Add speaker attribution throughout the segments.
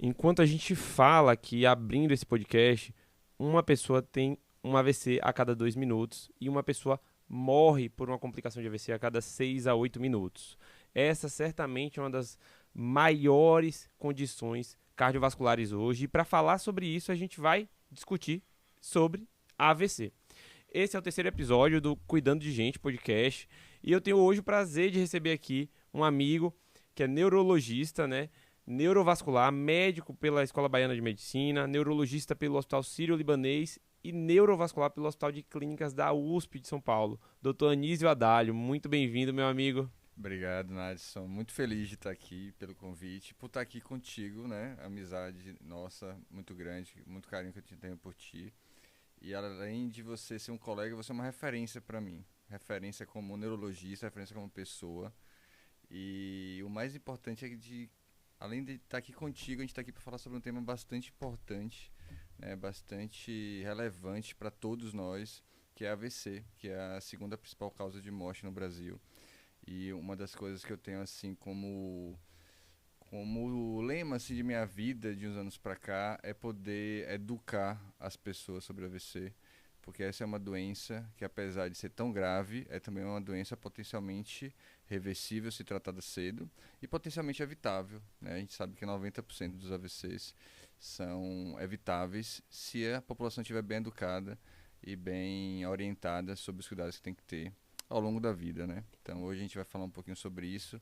Speaker 1: Enquanto a gente fala aqui, abrindo esse podcast, uma pessoa tem um AVC a cada 2 minutos e uma pessoa morre por uma complicação de AVC a cada 6 a 8 minutos. Essa certamente é uma das maiores condições cardiovasculares hoje. E para falar sobre isso, a gente vai discutir sobre AVC. Esse é o terceiro episódio do Cuidando de Gente podcast. E eu tenho hoje o prazer de receber aqui um amigo que é neurologista, né? Neurovascular, médico pela Escola Baiana de Medicina, neurologista pelo Hospital Sírio-Libanês e neurovascular pelo Hospital de Clínicas da USP de São Paulo. Dr. Anísio Adalho, muito bem-vindo, meu amigo.
Speaker 2: Obrigado, Nadson. Muito feliz de estar aqui pelo convite, por estar aqui contigo, né? Amizade nossa, muito grande, muito carinho que eu tenho por ti. E além de você ser um colega, você é uma referência para mim. Referência como neurologista, referência como pessoa. E o mais importante é que, além de estar aqui contigo, a gente está aqui para falar sobre um tema bastante importante, né? Bastante relevante para todos nós, que é a AVC, que é a segunda principal causa de morte no Brasil. E uma das coisas que eu tenho assim como lema assim, de minha vida de uns anos para cá é poder educar as pessoas sobre o AVC, porque essa é uma doença que, apesar de ser tão grave, é também uma doença potencialmente reversível se tratada cedo e potencialmente evitável, né? A gente sabe que 90% dos AVCs são evitáveis se a população estiver bem educada e bem orientada sobre os cuidados que tem que ter ao longo da vida, né? Então hoje a gente vai falar um pouquinho sobre isso,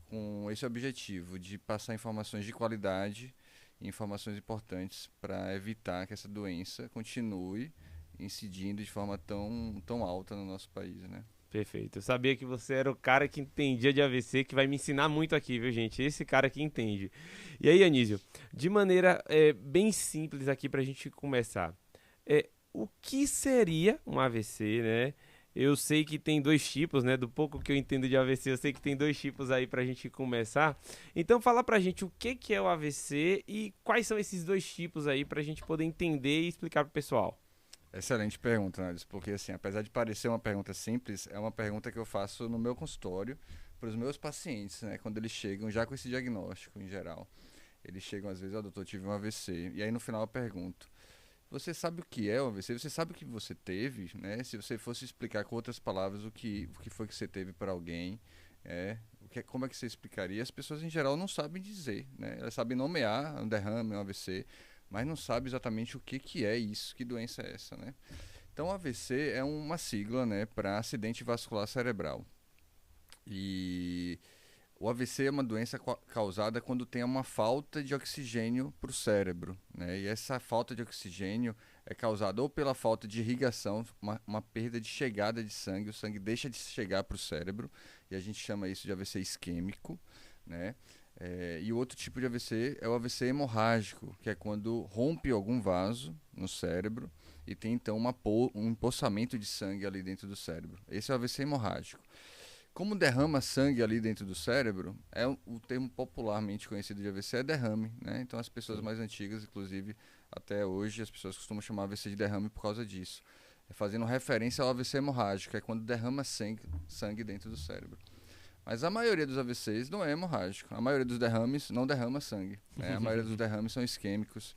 Speaker 2: com esse objetivo de passar informações de qualidade e informações importantes para evitar que essa doença continue incidindo de forma tão alta no nosso país, né?
Speaker 1: Perfeito. Eu sabia que você era o cara que entendia de AVC, que vai me ensinar muito aqui, viu, gente? Esse cara que entende. E aí, Anísio, de maneira bem simples aqui para a gente começar. O que seria um AVC, né? Eu sei que tem dois tipos, né? Do pouco que eu entendo de AVC, eu sei que tem dois tipos aí pra gente começar. Então fala pra gente o que que é o AVC e quais são esses dois tipos aí pra gente poder entender e explicar pro pessoal.
Speaker 2: Excelente pergunta, Nádia, porque assim, apesar de parecer uma pergunta simples, é uma pergunta que eu faço no meu consultório para os meus pacientes, né? Quando eles chegam já com esse diagnóstico em geral. Eles chegam às vezes, doutor, eu tive um AVC. E aí no final eu pergunto: você sabe o que é o AVC? Você sabe o que você teve, né? Se você fosse explicar com outras palavras o que foi que você teve para alguém, como é que você explicaria? As pessoas em geral não sabem dizer, né? Elas sabem nomear um derrame, um AVC, mas não sabem exatamente o que é isso, que doença é essa, né? Então, AVC é uma sigla, né, para acidente vascular cerebral. E o AVC é uma doença causada quando tem uma falta de oxigênio para o cérebro, né? E essa falta de oxigênio é causada ou pela falta de irrigação, uma perda de chegada de sangue, o sangue deixa de chegar para o cérebro, e a gente chama isso de AVC isquêmico, né? E o outro tipo de AVC é o AVC hemorrágico, que é quando rompe algum vaso no cérebro e tem então um empoçamento de sangue ali dentro do cérebro. Esse é o AVC hemorrágico. Como derrama sangue ali dentro do cérebro, o termo popularmente conhecido de AVC é derrame, né? Então as pessoas
Speaker 1: Sim.
Speaker 2: mais antigas, inclusive até hoje, as pessoas costumam chamar AVC de derrame por causa disso. Fazendo referência ao AVC hemorrágico, que é quando derrama sangue dentro do cérebro. Mas a maioria dos AVCs não é hemorrágico. A maioria dos derrames não derrama sangue, né? A maioria dos derrames são isquêmicos,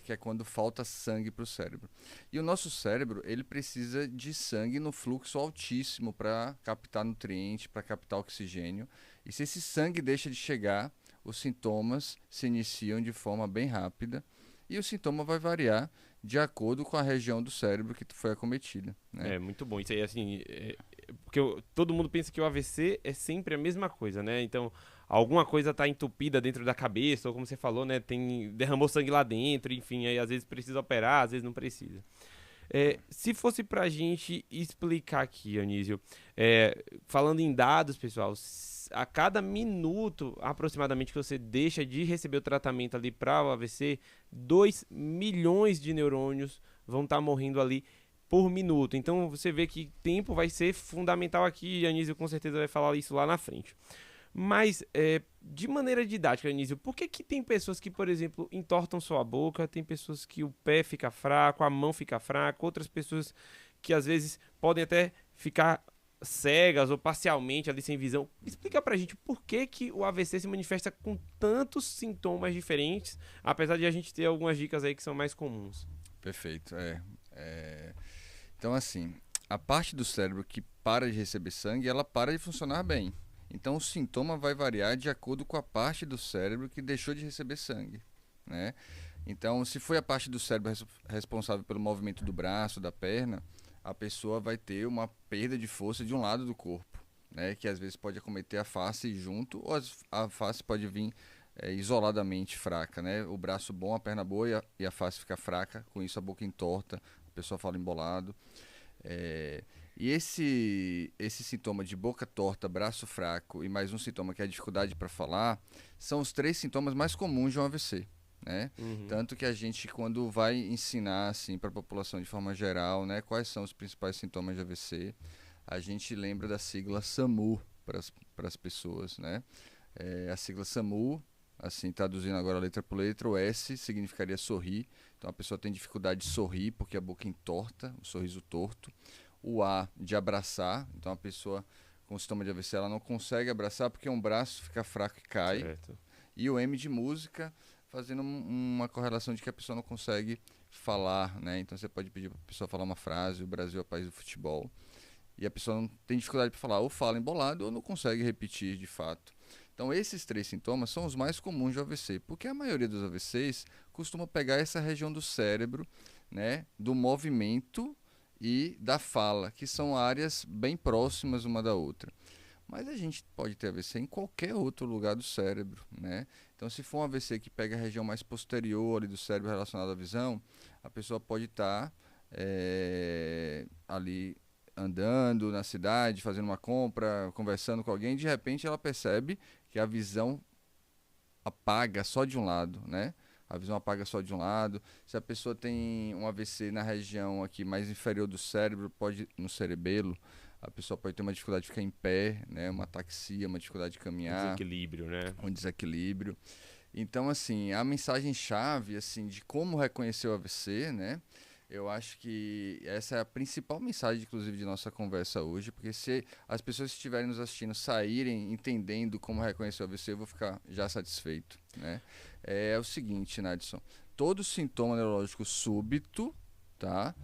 Speaker 2: que é quando falta sangue para o cérebro. E o nosso cérebro, ele precisa de sangue no fluxo altíssimo para captar nutriente, para captar oxigênio. E se esse sangue deixa de chegar, os sintomas se iniciam de forma bem rápida e o sintoma vai variar de acordo com a região do cérebro que foi acometida, né?
Speaker 1: É muito bom. Isso aí, assim, porque todo mundo pensa que o AVC é sempre a mesma coisa, né? Então, alguma coisa tá entupida dentro da cabeça, ou como você falou, né? Derramou sangue lá dentro, enfim, aí às vezes precisa operar, às vezes não precisa. Se fosse pra gente explicar aqui, Anísio, falando em dados, pessoal, a cada minuto aproximadamente que você deixa de receber o tratamento ali para o AVC, 2 milhões de neurônios vão estar morrendo ali por minuto. Então você vê que tempo vai ser fundamental aqui, e a Anísio com certeza vai falar isso lá na frente. Mas, de maneira didática, Anísio, por que que tem pessoas que, por exemplo, entortam sua boca, tem pessoas que o pé fica fraco, a mão fica fraca, outras pessoas que às vezes podem até ficar cegas ou parcialmente ali sem visão. Explica pra gente por que que o AVC se manifesta com tantos sintomas diferentes, apesar de a gente ter algumas dicas aí que são mais comuns.
Speaker 2: Perfeito. Então, assim, a parte do cérebro que para de receber sangue, ela para de funcionar bem. Então, o sintoma vai variar de acordo com a parte do cérebro que deixou de receber sangue, né? Então, se foi a parte do cérebro responsável pelo movimento do braço, da perna, a pessoa vai ter uma perda de força de um lado do corpo, né? Que às vezes pode acometer a face junto, ou a face pode vir isoladamente fraca, né? O braço bom, a perna boa e a face fica fraca, com isso a boca entorta, a pessoa fala embolado. E esse sintoma de boca torta, braço fraco e mais um sintoma que é a dificuldade para falar, são os 3 sintomas mais comuns de um AVC, né? Tanto que a gente, quando vai ensinar assim, para a população de forma geral, né, quais são os principais sintomas de AVC, a gente lembra da sigla SAMU para as pessoas, né? A sigla SAMU, assim, traduzindo agora letra por letra, o S significaria sorrir. Então a pessoa tem dificuldade de sorrir porque a boca entorta, o sorriso torto. O A de abraçar, então a pessoa com sintoma de AVC ela não consegue abraçar porque um braço fica fraco e cai.
Speaker 1: Certo.
Speaker 2: E o M de música, fazendo uma correlação de que a pessoa não consegue falar, né? Então você pode pedir para a pessoa falar uma frase, o Brasil é o país do futebol, e a pessoa não tem dificuldade para falar, ou fala embolado ou não consegue repetir de fato. Então esses 3 sintomas são os mais comuns de AVC, porque a maioria dos AVCs costuma pegar essa região do cérebro, né, do movimento e da fala, que são áreas bem próximas uma da outra. Mas a gente pode ter AVC em qualquer outro lugar do cérebro, né? Então, se for um AVC que pega a região mais posterior ali do cérebro relacionada à visão, a pessoa pode estar ali andando na cidade, fazendo uma compra, conversando com alguém, e de repente ela percebe que a visão apaga só de um lado, né? A visão apaga só de um lado. Se a pessoa tem um AVC na região aqui mais inferior do cérebro, no cerebelo, a pessoa pode ter uma dificuldade de ficar em pé, né? Uma ataxia, uma dificuldade de caminhar.
Speaker 1: Desequilíbrio, né?
Speaker 2: Um desequilíbrio. Então, assim, a mensagem-chave, assim, de como reconhecer o AVC, né? Eu acho que essa é a principal mensagem, inclusive, de nossa conversa hoje, porque se as pessoas que estiverem nos assistindo saírem entendendo como reconhecer o AVC, eu vou ficar já satisfeito, né? É o seguinte, Nadson, todo sintoma neurológico súbito, tá?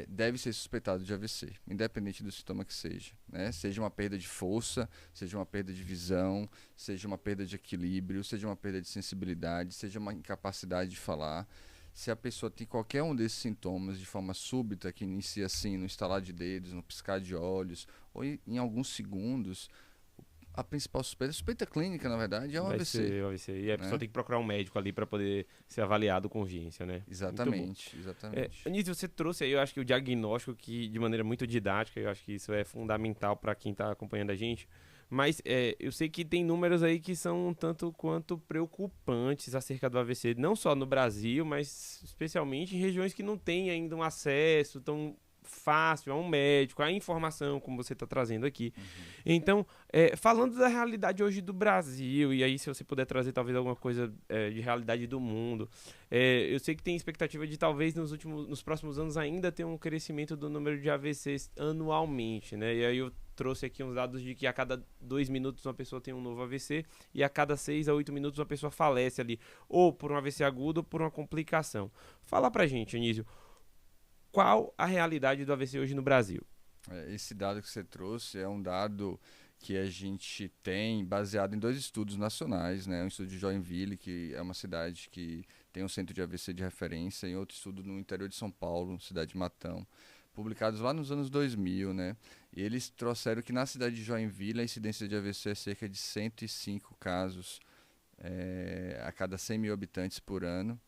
Speaker 2: Deve ser suspeitado de AVC, independente do sintoma que seja, né? Seja uma perda de força, seja uma perda de visão, seja uma perda de equilíbrio, seja uma perda de sensibilidade, seja uma incapacidade de falar. Se a pessoa tem qualquer um desses sintomas de forma súbita, que inicia assim, no estalar de dedos, no piscar de olhos, ou em alguns segundos, a principal suspeita clínica, na verdade, é o
Speaker 1: Vai
Speaker 2: AVC.
Speaker 1: ser o AVC. E a pessoa tem que procurar um médico ali para poder ser avaliado com urgência, né?
Speaker 2: Exatamente, exatamente.
Speaker 1: Anísio, você trouxe aí, eu acho que o diagnóstico que de maneira muito didática, eu acho que isso é fundamental para quem está acompanhando a gente. Mas eu sei que tem números aí que são um tanto quanto preocupantes acerca do AVC, não só no Brasil, mas especialmente em regiões que não têm ainda um acesso tão fácil a um médico, a informação, como você está trazendo aqui. Então, falando da realidade hoje do Brasil, e aí se você puder trazer talvez alguma coisa de realidade do mundo, eu sei que tem expectativa de talvez nos próximos anos ainda ter um crescimento do número de AVCs anualmente, né? E aí eu trouxe aqui uns dados de que a cada 2 minutos uma pessoa tem um novo AVC e a cada 6 a 8 minutos uma pessoa falece ali, ou por um AVC agudo ou por uma complicação. Fala pra gente, Anísio, qual a realidade do AVC hoje no Brasil?
Speaker 2: Esse dado que você trouxe é um dado que a gente tem baseado em 2 estudos nacionais, né? Um estudo de Joinville, que é uma cidade que tem um centro de AVC de referência, e outro estudo no interior de São Paulo, cidade de Matão, publicados lá nos anos 2000, né? E eles trouxeram que na cidade de Joinville a incidência de AVC é cerca de 105 casos a cada 100 mil habitantes por ano.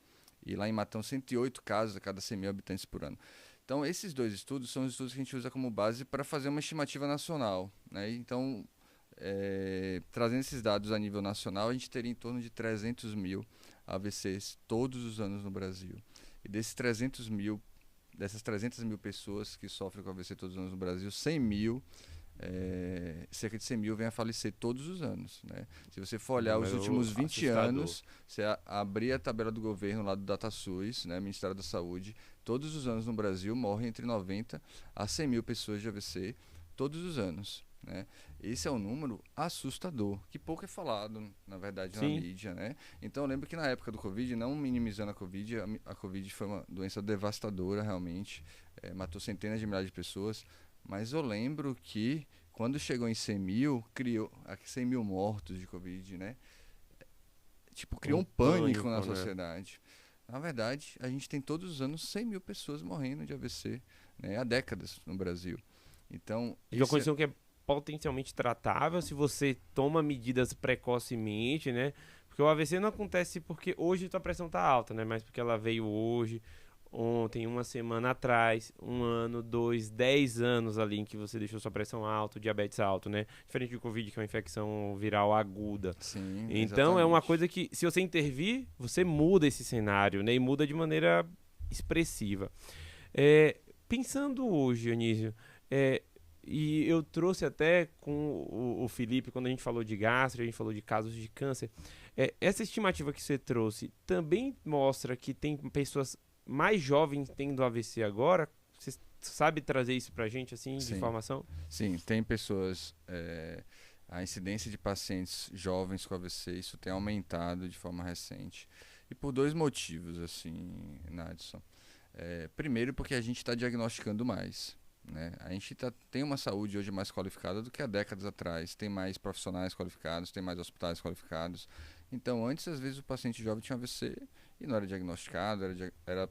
Speaker 2: E lá em Matão, 108 casos a cada 100 mil habitantes por ano. Então, esses 2 estudos são os estudos que a gente usa como base para fazer uma estimativa nacional, né? Então, trazendo esses dados a nível nacional, a gente teria em torno de 300 mil AVCs todos os anos no Brasil. E dessas 300 mil pessoas que sofrem com AVC todos os anos no Brasil, 100 mil, cerca de 100 mil vêm a falecer todos os anos, né? Se você for olhar os últimos 20 anos, você abrir a tabela do governo lá do DataSUS, né, Ministério da Saúde, todos os anos no Brasil morrem entre 90 a 100 mil pessoas de AVC todos os anos, né? Esse é um número assustador, que pouco é falado, na verdade, na
Speaker 1: Sim.
Speaker 2: mídia, né? Então eu lembro que na época do Covid, não minimizando a Covid, a Covid foi uma doença devastadora realmente, matou centenas de milhares de pessoas, mas eu lembro que quando chegou em 100 mil, criou 100 mil mortos de Covid, né? Tipo, criou
Speaker 1: Um
Speaker 2: um pânico na
Speaker 1: pânico, né?
Speaker 2: sociedade. Na verdade, a gente tem todos os anos 100 mil pessoas morrendo de AVC, né? Há décadas no Brasil. Então,
Speaker 1: E uma
Speaker 2: esse é...
Speaker 1: condição que é potencialmente tratável se você toma medidas precocemente, né? Porque o AVC não acontece porque hoje tua pressão tá alta, né? Mas porque ela veio hoje, ontem, uma semana atrás, um ano, dois, 10 anos ali em que você deixou sua pressão alta, o diabetes alto, né? Diferente do Covid, que é uma infecção viral aguda.
Speaker 2: Sim,
Speaker 1: Então é uma
Speaker 2: exatamente.
Speaker 1: coisa que, se você intervir, você muda esse cenário, né? E muda de maneira expressiva. É, pensando hoje, Anísio, é, e eu trouxe até com o Felipe, quando a gente falou de gastro, a gente falou de casos de câncer, essa estimativa que você trouxe também mostra que tem pessoas mais jovens tendo AVC agora? Você sabe trazer isso pra gente, assim, de
Speaker 2: Sim,
Speaker 1: informação?
Speaker 2: sim, tem pessoas. A incidência de pacientes jovens com AVC, isso tem aumentado de forma recente. E por dois motivos, assim, Nadson. Primeiro, porque a gente está diagnosticando mais. Né? A gente tem uma saúde hoje mais qualificada do que há décadas atrás. Tem mais profissionais qualificados, tem mais hospitais qualificados. Então, antes, às vezes, o paciente jovem tinha AVC e não era diagnosticado, era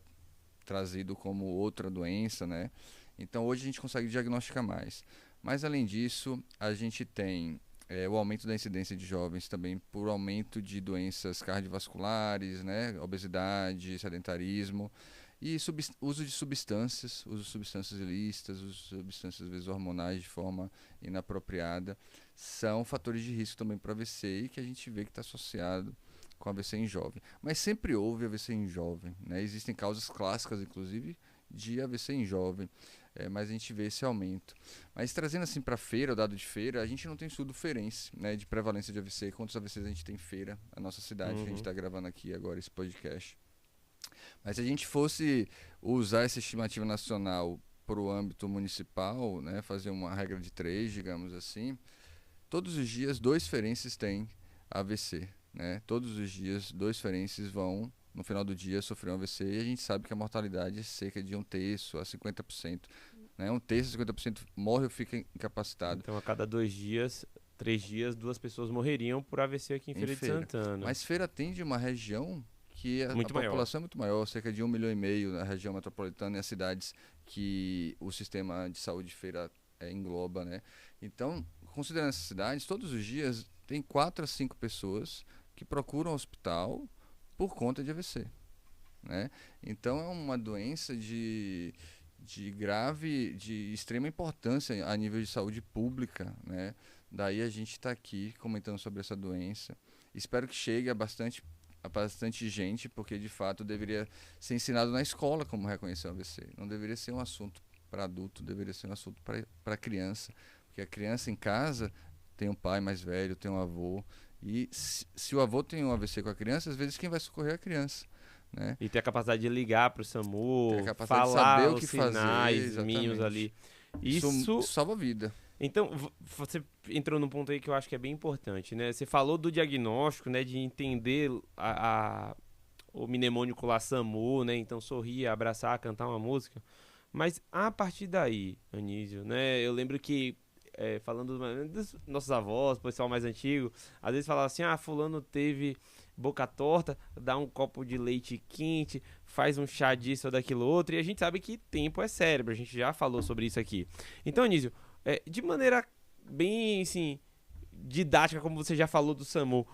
Speaker 2: trazido como outra doença, né? Então, hoje a gente consegue diagnosticar mais. Mas, além disso, a gente tem o aumento da incidência de jovens também por aumento de doenças cardiovasculares, né? Obesidade, sedentarismo. E uso de substâncias ilícitas, uso de substâncias às vezes hormonais de forma inapropriada, são fatores de risco também para AVC e que a gente vê que está associado com AVC em jovem. Mas sempre houve AVC em jovem, né? Existem causas clássicas, inclusive, de AVC em jovem, mas a gente vê esse aumento. Mas trazendo assim para feira, o dado de feira, a gente não tem estudo feirense, né, de prevalência de AVC. Quantos AVCs a gente tem em feira? A nossa cidade, que a gente
Speaker 1: Uhum.
Speaker 2: está gravando aqui agora esse podcast. Mas se a gente fosse usar essa estimativa nacional para o âmbito municipal, né, fazer uma regra de três, digamos assim, todos os dias dois feirenses têm AVC. Né? Todos os dias dois feirenses vão, no final do dia, sofrer um AVC e a gente sabe que a mortalidade é cerca de 1/3 a 50%. Né? 1/3 a 50% morre ou fica incapacitado
Speaker 1: Então, a cada 2 dias, 3 dias, 2 pessoas morreriam por AVC aqui em
Speaker 2: em
Speaker 1: Feira de
Speaker 2: feira.
Speaker 1: Santana.
Speaker 2: Mas feira atende uma região que a
Speaker 1: Muito maior.
Speaker 2: população é muito maior, cerca de 1,5 milhão na região metropolitana e as cidades que o sistema de saúde de feira engloba, né? Então, considerando essas cidades, todos os dias tem 4 a 5 pessoas que procuram hospital por conta de AVC, né? Então, é uma doença de extrema importância a nível de saúde pública, né? Daí a gente está aqui comentando sobre essa doença. Espero que chegue a bastante gente, porque de fato deveria ser ensinado na escola como reconhecer o AVC. Não deveria ser um assunto para adulto, deveria ser um assunto para criança. Porque a criança em casa tem um pai mais velho, tem um avô. E se o avô tem um AVC com a criança, às vezes quem vai socorrer é a criança. Né?
Speaker 1: E ter a capacidade de ligar pro
Speaker 2: Ter a
Speaker 1: SAMU,
Speaker 2: capacidade de saber
Speaker 1: falar
Speaker 2: o
Speaker 1: os
Speaker 2: que fazer,
Speaker 1: sinais mínimos
Speaker 2: exatamente.
Speaker 1: ali.
Speaker 2: Isso
Speaker 1: Isso.
Speaker 2: salva a vida.
Speaker 1: Então, você entrou num ponto aí que eu acho que é bem importante, né? Você falou do diagnóstico, né? De entender o mnemônico lá, SAMU, né? Então, sorrir, abraçar, cantar uma música. Mas a partir daí, Anísio, né? Eu lembro que, falando dos nossos avós, pessoal mais antigo, às vezes falava assim, fulano teve boca torta, dá um copo de leite quente, faz um chá disso ou daquilo outro, e a gente sabe que tempo é cérebro, a gente já falou sobre isso aqui. Então, Anísio, de maneira bem, assim, didática, como você já falou do SAMU,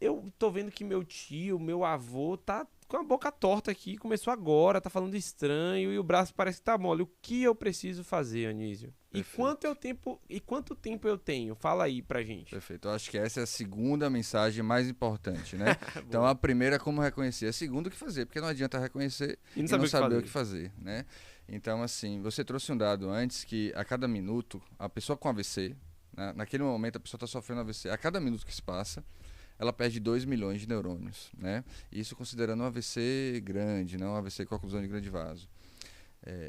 Speaker 1: eu tô vendo que meu tio, meu avô, tá com a boca torta aqui, começou agora, tá falando estranho e o braço parece que tá mole. O que eu preciso fazer, Anísio?
Speaker 2: Perfeito.
Speaker 1: E quanto tempo eu tenho? Fala aí pra gente.
Speaker 2: Perfeito. Eu acho que essa é a segunda mensagem mais importante, né? Então, a
Speaker 1: Boa.
Speaker 2: primeira é como reconhecer, a segunda o que fazer, porque não adianta reconhecer
Speaker 1: E não
Speaker 2: e não
Speaker 1: sabia o que
Speaker 2: saber o que
Speaker 1: fazer.
Speaker 2: fazer, né? Então, assim, você trouxe um dado antes que a cada minuto, a pessoa com AVC, né, naquele momento a pessoa está sofrendo AVC, a cada minuto que se passa, ela perde 2 milhões de neurônios, né? Isso considerando um AVC grande, não um AVC com oclusão de grande vaso.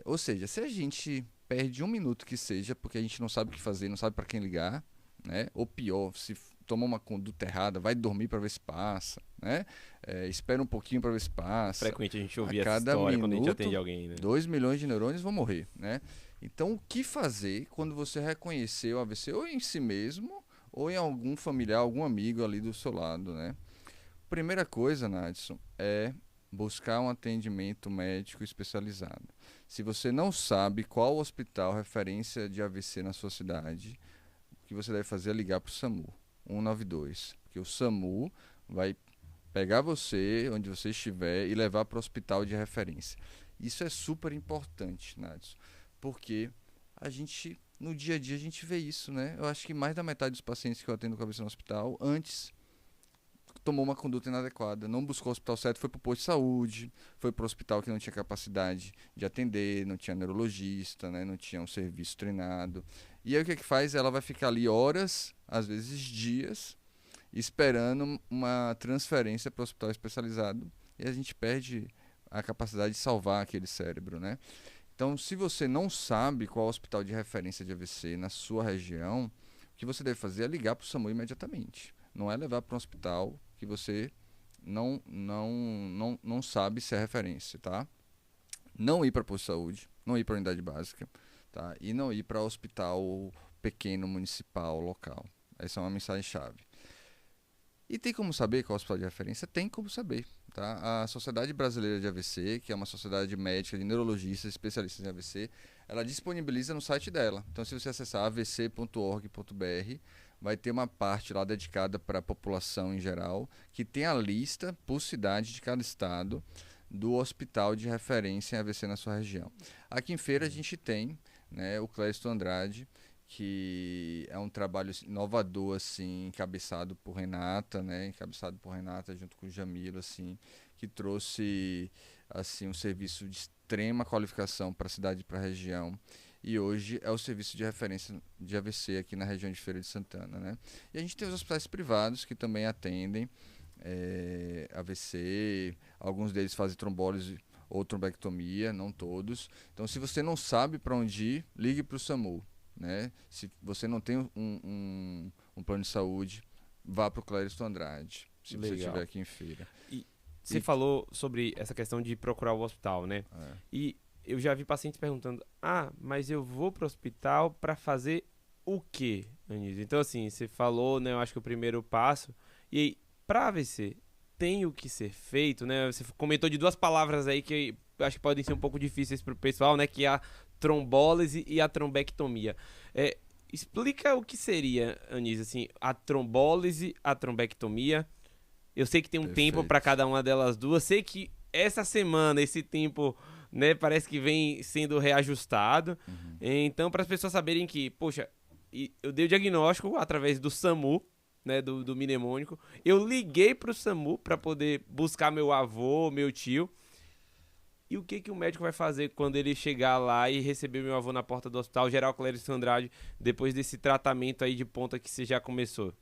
Speaker 2: Ou seja, se a gente perde um minuto que seja, porque a gente não sabe o que fazer, não sabe para quem ligar, né? Ou pior, se tomar uma conduta errada, vai dormir para ver se passa, né? Espera um pouquinho para ver se passa.
Speaker 1: Frequente a gente
Speaker 2: A
Speaker 1: ouvir essa
Speaker 2: cada
Speaker 1: história quando a gente atende
Speaker 2: minuto,
Speaker 1: alguém, né?
Speaker 2: 2 milhões de neurônios vão morrer, né? Então, o que fazer quando você reconhecer o AVC ou em si mesmo ou em algum familiar, algum amigo ali do seu lado, né? Primeira coisa, Nadson, é buscar um atendimento médico especializado. Se você não sabe qual hospital referência de AVC na sua cidade, o que você deve fazer é ligar para o SAMU 192, porque o SAMU vai pegar você onde você estiver e levar para o hospital de referência. Isso é super importante, Nadson, porque a gente no dia a dia a gente vê isso, né? Eu acho que mais da metade dos pacientes que eu atendo com AVC no hospital antes tomou uma conduta inadequada, não buscou o hospital certo, foi para o posto de saúde, foi para o hospital que não tinha capacidade de atender, não tinha neurologista, né, não tinha um serviço treinado. E aí o que faz? Ela vai ficar ali horas, às vezes dias, esperando uma transferência para o hospital especializado e a gente perde a capacidade de salvar aquele cérebro, né? Então, se você não sabe qual é o hospital de referência de AVC na sua região, o que você deve fazer é ligar para o SAMU imediatamente. Não é levar para um hospital que você não sabe se é referência, tá? Não ir para posto de saúde, não ir para unidade básica, tá? E não ir para hospital pequeno, municipal, local. Essa é uma mensagem-chave. E tem como saber qual é o hospital de referência? Tem como saber, tá? A Sociedade Brasileira de AVC, que é uma sociedade médica de neurologistas especialistas em AVC, ela disponibiliza no site dela. Então, se você acessar avc.org.br, vai ter uma parte lá dedicada para a população em geral, que tem a lista por cidade de cada estado do hospital de referência em AVC na sua região. Aqui em Feira a gente tem, né, o Clériston Andrade, que é um trabalho inovador, assim, encabeçado por Renata, né, junto com o Jamilo, assim, que trouxe assim um serviço de extrema qualificação para a cidade e para a região. E hoje é o serviço de referência de AVC aqui na região de Feira de Santana, né? E a gente tem os hospitais privados que também atendem AVC, alguns deles fazem trombólise ou trombectomia, não todos. Então, se você não sabe para onde ir, ligue para o SAMU, né? Se você não tem um plano de saúde, vá para o Clériston Andrade, se você estiver aqui em Feira.
Speaker 1: E você falou sobre essa questão de procurar o hospital, né? E eu já vi pacientes perguntando: mas eu vou para o hospital para fazer o quê, Anísio? Então, assim, você falou, né? Eu acho que o primeiro passo. E aí, para AVC, tem o que ser feito, né? Você comentou de duas palavras aí que eu acho que podem ser um pouco difíceis para o pessoal, né? Que é a trombólise e a trombectomia. Explica o que seria, Anísio, assim, a trombólise, a trombectomia. Eu sei que tem um tempo para cada uma delas duas. Sei que essa semana esse tempo, né, parece que vem sendo reajustado. Então, para as pessoas saberem que, poxa, eu dei o diagnóstico através do SAMU, né, do mnemônico. Eu liguei para o SAMU para poder buscar meu avô, meu tio. E o que o médico vai fazer quando ele chegar lá e receber meu avô na porta do Hospital Geral Clériston Andrade, depois desse tratamento aí de ponta que você já começou?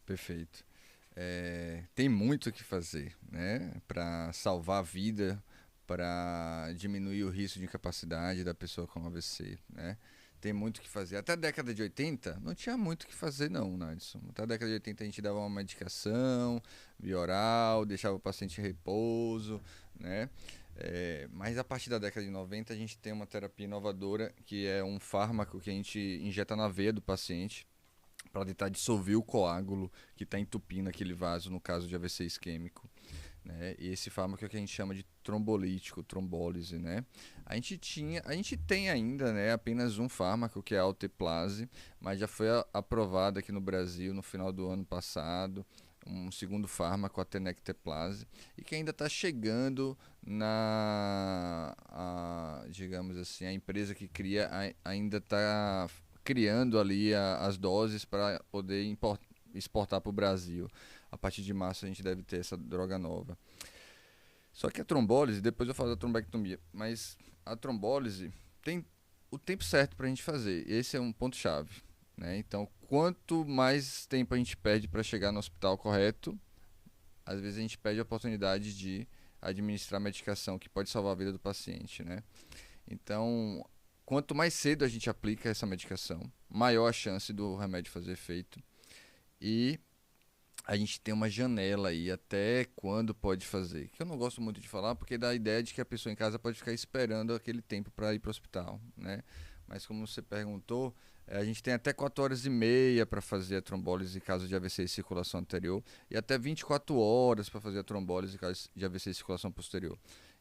Speaker 2: Perfeito. Tem muito o que fazer, né, para salvar a vida, para diminuir o risco de incapacidade da pessoa com AVC, né? Tem muito o que fazer. Até a década de 80 não tinha muito o que fazer não, Nadson. Até a década de 80 a gente dava uma medicação via oral, deixava o paciente em repouso, né? Mas a partir da década de 90 a gente tem uma terapia inovadora, que é um fármaco que a gente injeta na veia do paciente para tentar dissolver o coágulo que está entupindo aquele vaso, no caso de AVC isquêmico, né? E esse fármaco é o que a gente chama de trombolítico, trombólise, né? A gente tem ainda, né, apenas um fármaco, que é a alteplase, mas já foi aprovado aqui no Brasil no final do ano passado um segundo fármaco, a tenecteplase, e que ainda está chegando digamos assim, a empresa que cria ainda está criando ali as doses para poder exportar para o Brasil. A partir de março a gente deve ter essa droga nova. Só que a trombólise, depois eu falo da trombectomia, mas a trombólise tem o tempo certo para a gente fazer. Esse é um ponto-chave, né? Então, quanto mais tempo a gente perde para chegar no hospital correto, às vezes a gente perde a oportunidade de administrar medicação que pode salvar a vida do paciente, né? Então, quanto mais cedo a gente aplica essa medicação, maior a chance do remédio fazer efeito. E a gente tem uma janela aí até quando pode fazer. Que eu não gosto muito de falar porque dá a ideia de que a pessoa em casa pode ficar esperando aquele tempo para ir para o hospital, né? Mas como você perguntou, a gente tem até 4 horas e meia para fazer a trombólise em caso de AVC e circulação anterior e até 24 horas para fazer a trombólise em caso de AVC e circulação posterior.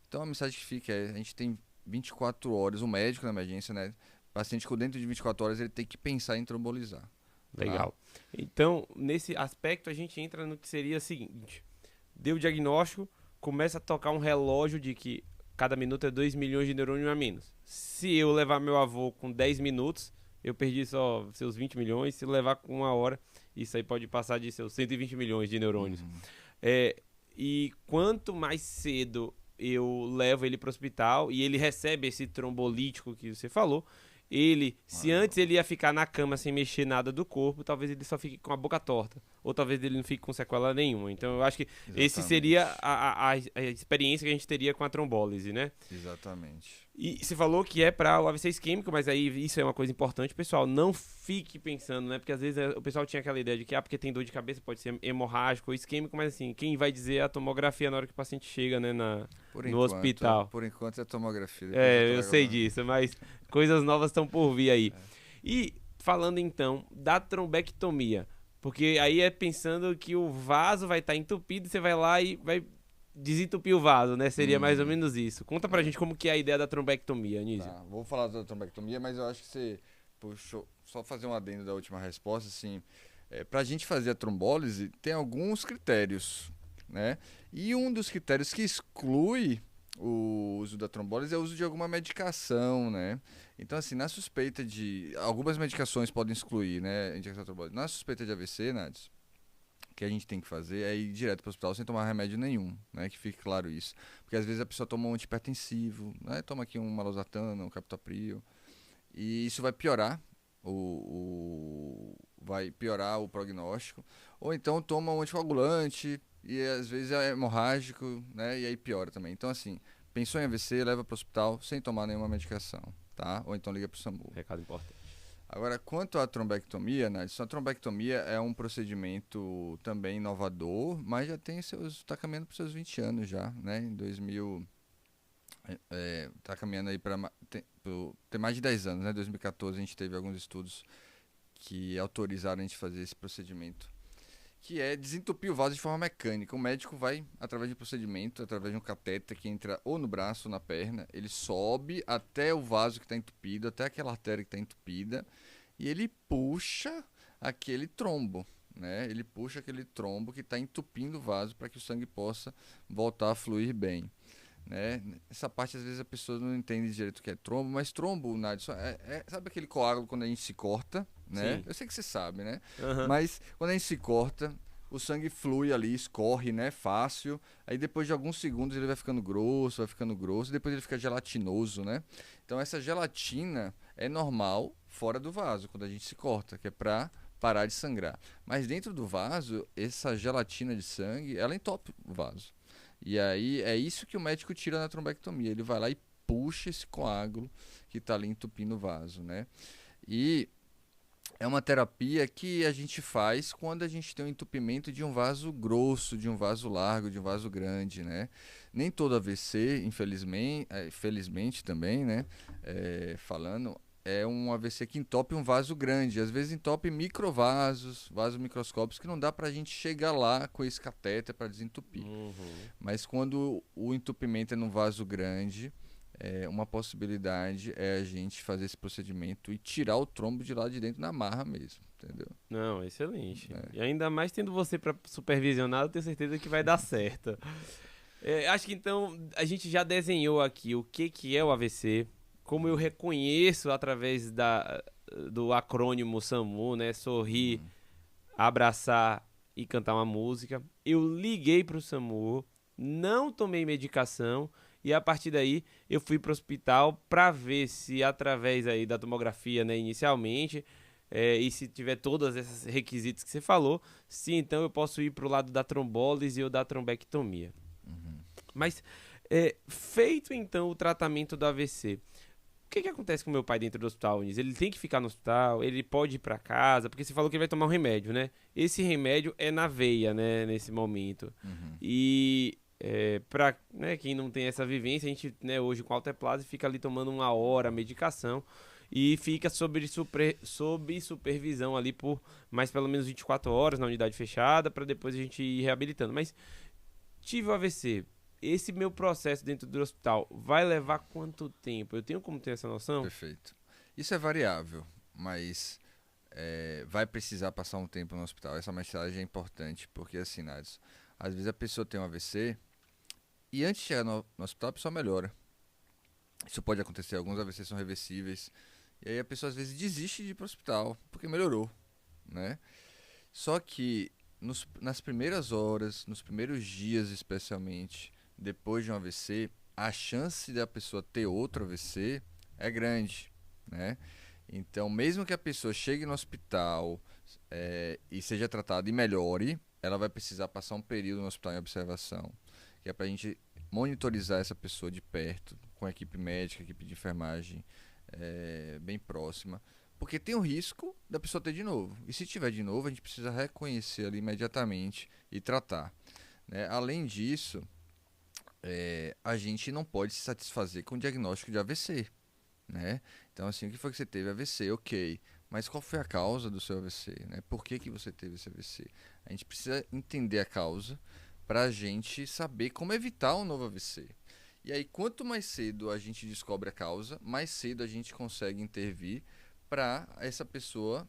Speaker 2: Então a mensagem que fica é, a gente tem 24 horas, o médico na emergência, né? O paciente com dentro de 24 horas ele tem que pensar em trombolizar.
Speaker 1: Legal. Então, nesse aspecto, a gente entra no que seria o seguinte. Deu o diagnóstico, começa a tocar um relógio de que cada minuto é 2 milhões de neurônios a menos. Se eu levar meu avô com 10 minutos, eu perdi só seus 20 milhões. Se eu levar com 1 hora, isso aí pode passar de seus 120 milhões de neurônios. E quanto mais cedo eu levo ele para o hospital e ele recebe esse trombolítico que você falou, se antes ele ia ficar na cama sem mexer nada do corpo, talvez ele só fique com a boca torta. Ou talvez ele não fique com sequela nenhuma. Então eu acho que esse seria a experiência que a gente teria com a trombólise, né?
Speaker 2: Exatamente.
Speaker 1: E você falou que é para o AVC isquêmico, mas aí isso é uma coisa importante, pessoal. Não fique pensando, né? Porque às vezes o pessoal tinha aquela ideia de que, porque tem dor de cabeça, pode ser hemorrágico ou isquêmico, mas assim, quem vai dizer é a tomografia na hora que o paciente chega, né, no hospital.
Speaker 2: Por enquanto é tomografia.
Speaker 1: Eu sei disso, mas coisas novas estão por vir aí. E falando então da trombectomia, porque aí é pensando que o vaso vai estar entupido, você vai lá e vai desentupir o vaso, né? Seria mais ou menos isso. Conta pra gente como que é a ideia da trombectomia, Anísio.
Speaker 2: Tá, vou falar da trombectomia, mas eu acho que você puxou, só fazer um adendo da última resposta, assim, pra gente fazer a trombólise tem alguns critérios, né? E um dos critérios que exclui o uso da trombólise é o uso de alguma medicação, né? Então, assim, na suspeita de... Algumas medicações podem excluir, né? A indicação da trombólise. Na suspeita de AVC, Nádia, o que a gente tem que fazer é ir direto para o hospital sem tomar remédio nenhum, né? Que fique claro isso. Porque às vezes a pessoa toma um antihipertensivo, né? Toma aqui uma losartana, um captopril, e isso vai piorar vai piorar o prognóstico. Ou então toma um anticoagulante e às vezes é hemorrágico, né? E aí piora também. Então, assim, pensou em AVC, leva para o hospital sem tomar nenhuma medicação, tá? Ou então liga para o SAMU.
Speaker 1: Recado importante.
Speaker 2: Agora, quanto à trombectomia, né? A trombectomia é um procedimento também inovador, mas já tem está caminhando para os seus 20 anos já, né? Em 2000, está caminhando aí para tem mais de 10 anos, né? Em 2014 a gente teve alguns estudos que autorizaram a gente fazer esse procedimento, que é desentupir o vaso de forma mecânica. O médico vai, através de um procedimento, através de um catéter que entra ou no braço ou na perna, ele sobe até o vaso que está entupido, até aquela artéria que está entupida, e ele puxa aquele trombo, né? Ele puxa aquele trombo que está entupindo o vaso para que o sangue possa voltar a fluir bem, né? Essa parte às vezes a pessoa não entende direito o que é trombo, mas trombo, Nádio, sabe aquele coágulo quando a gente se corta, né?
Speaker 1: Sim.
Speaker 2: Eu sei que você sabe, né?
Speaker 1: Uhum.
Speaker 2: Mas quando a gente se corta, o sangue flui ali, escorre, né? Fácil. Aí depois de alguns segundos ele vai ficando grosso, e depois ele fica gelatinoso, né? Então essa gelatina é normal fora do vaso, quando a gente se corta, que é pra parar de sangrar. Mas dentro do vaso, essa gelatina de sangue, ela entope o vaso. E aí é isso que o médico tira na trombectomia. Ele vai lá e puxa esse coágulo que está ali entupindo o vaso, né? E é uma terapia que a gente faz quando a gente tem um entupimento de um vaso grosso, de um vaso largo, de um vaso grande, né? Nem todo AVC, felizmente também, né? Falando, é um AVC que entope um vaso grande. Às vezes entope microvasos, vasos microscópicos, que não dá pra gente chegar lá com esse catéter para desentupir. Mas quando o entupimento é num vaso grande, uma possibilidade é a gente fazer esse procedimento e tirar o trombo de lá de dentro na marra mesmo, entendeu?
Speaker 1: Não, excelente. E ainda mais tendo você para supervisionar, eu tenho certeza que vai dar certo. Acho que então a gente já desenhou aqui o que é o AVC, como eu reconheço através do acrônimo SAMU, né? Sorrir, abraçar e cantar uma música. Eu liguei para o SAMU, não tomei medicação e a partir daí eu fui para o hospital para ver se através aí da tomografia, né, inicialmente, e se tiver todos esses requisitos que você falou, se então eu posso ir para o lado da trombólise ou da trombectomia. Mas feito então o tratamento do AVC, O que acontece com o meu pai dentro do hospital, Onísio? Ele tem que ficar no hospital, ele pode ir pra casa, porque você falou que ele vai tomar um remédio, né? Esse remédio é na veia, né, nesse momento.
Speaker 2: Uhum.
Speaker 1: E pra, né, quem não tem essa vivência, a gente, né, hoje com alteplase fica ali tomando 1 hora a medicação e fica sob supervisão ali por mais pelo menos 24 horas na unidade fechada, para depois a gente ir reabilitando. Mas tive o AVC. Esse meu processo dentro do hospital vai levar quanto tempo? Eu tenho como ter essa noção?
Speaker 2: Perfeito. Isso é variável, mas vai precisar passar um tempo no hospital. Essa mensagem é importante, porque assim, Nádio, às vezes a pessoa tem um AVC e antes de chegar no hospital a pessoa melhora. Isso pode acontecer, alguns AVCs são reversíveis. E aí a pessoa às vezes desiste de ir para o hospital, porque melhorou, né? Só que nas primeiras horas, nos primeiros dias especialmente, depois de um AVC, a chance da pessoa ter outro AVC é grande, né? Então, mesmo que a pessoa chegue no hospital e seja tratada e melhore, ela vai precisar passar um período no hospital em observação, que é para a gente monitorizar essa pessoa de perto, com a equipe médica, equipe de enfermagem bem próxima, porque tem o risco da pessoa ter de novo. E se tiver de novo, a gente precisa reconhecer ali imediatamente e tratar, né? Além disso, a gente não pode se satisfazer com o diagnóstico de AVC, né? Então, assim, o que foi que você teve? AVC, ok. Mas qual foi a causa do seu AVC, né? Por que você teve esse AVC? A gente precisa entender a causa para a gente saber como evitar um novo AVC. E aí, quanto mais cedo a gente descobre a causa, mais cedo a gente consegue intervir para essa pessoa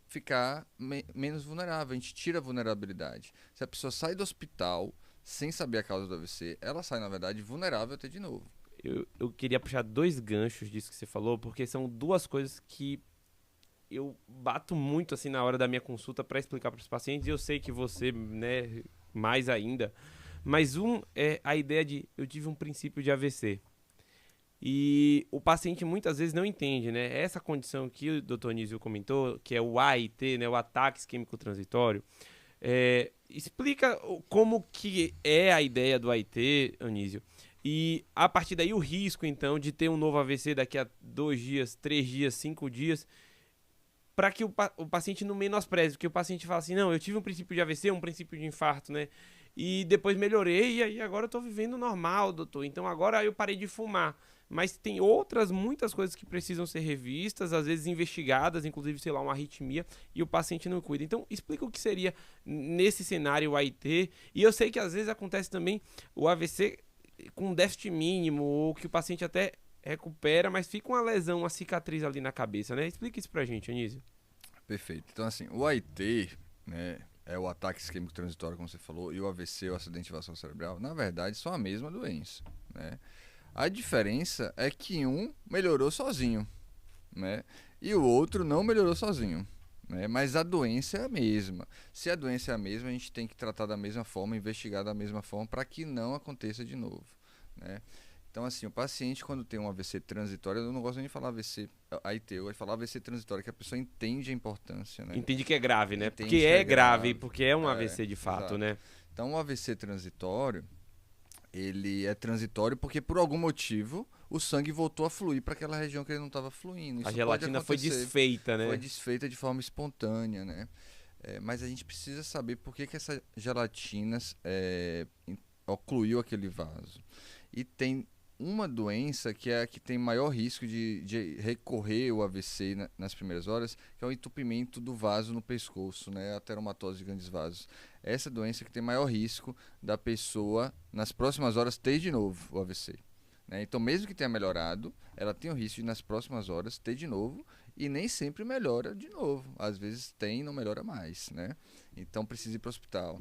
Speaker 2: ficar menos vulnerável. A gente tira a vulnerabilidade. Se a pessoa sai do hospital sem saber a causa do AVC, ela sai, na verdade, vulnerável a ter de novo.
Speaker 1: Eu queria puxar 2 ganchos disso que você falou, porque são 2 coisas que eu bato muito assim na hora da minha consulta para explicar para os pacientes, e eu sei que você, né, mais ainda. Mas é a ideia de eu tive um princípio de AVC. E o paciente muitas vezes não entende, né? Essa condição que o Dr. Onísio comentou, que é o AIT, né, o ataque isquêmico transitório, explica como que é a ideia do AIT, Onísio. E a partir daí o risco, então, de ter um novo AVC daqui a 2 dias, 3 dias, 5 dias, para que o paciente não menospreze, porque o paciente fala assim, não, eu tive um princípio de AVC, um princípio de infarto, né? E depois melhorei, e aí agora eu tô vivendo normal, doutor. Então agora eu parei de fumar. Mas tem muitas coisas que precisam ser revistas, às vezes investigadas, inclusive, sei lá, uma arritmia, e o paciente não cuida. Então, explica o que seria, nesse cenário, o AIT. E eu sei que às vezes acontece também o AVC com déficit mínimo, ou que o paciente até recupera, mas fica uma lesão, uma cicatriz ali na cabeça, né? Explica isso pra gente, Anísio.
Speaker 2: Perfeito. Então, assim, o AIT, né, é o ataque isquêmico transitório, como você falou, e o AVC, o acidente vascular cerebral, na verdade, são a mesma doença, né? A diferença é que um melhorou sozinho, né? E o outro não melhorou sozinho, né? Mas a doença é a mesma. Se a doença é a mesma, a gente tem que tratar da mesma forma, investigar da mesma forma para que não aconteça de novo, né? Então, assim, o paciente, quando tem um AVC transitório, eu não gosto nem de falar AVC AIT, eu gosto de falar AVC transitório, que a pessoa entende a importância, né?
Speaker 1: Entende que é grave, né?
Speaker 2: Entende
Speaker 1: Porque
Speaker 2: que
Speaker 1: é
Speaker 2: é
Speaker 1: grave,
Speaker 2: grave.
Speaker 1: porque é um AVC de fato,
Speaker 2: Exato.
Speaker 1: né?
Speaker 2: Então, o AVC transitório, ele é transitório porque, por algum motivo, o sangue voltou a fluir para aquela região que ele não estava fluindo. Isso
Speaker 1: A
Speaker 2: pode
Speaker 1: gelatina foi
Speaker 2: acontecer.
Speaker 1: desfeita, né?
Speaker 2: Foi desfeita de forma espontânea, né? Mas a gente precisa saber por que essa gelatina ocluiu aquele vaso. E tem uma doença que é a que tem maior risco de recorrer o AVC nas primeiras horas, que é o entupimento do vaso no pescoço, né? A ateromatose de grandes vasos. Essa doença que tem maior risco da pessoa, nas próximas horas, ter de novo o AVC. Né? Então, mesmo que tenha melhorado, ela tem o risco de, nas próximas horas, ter de novo, e nem sempre melhora de novo. Às vezes tem e não melhora mais, né? Então, precisa ir para o hospital.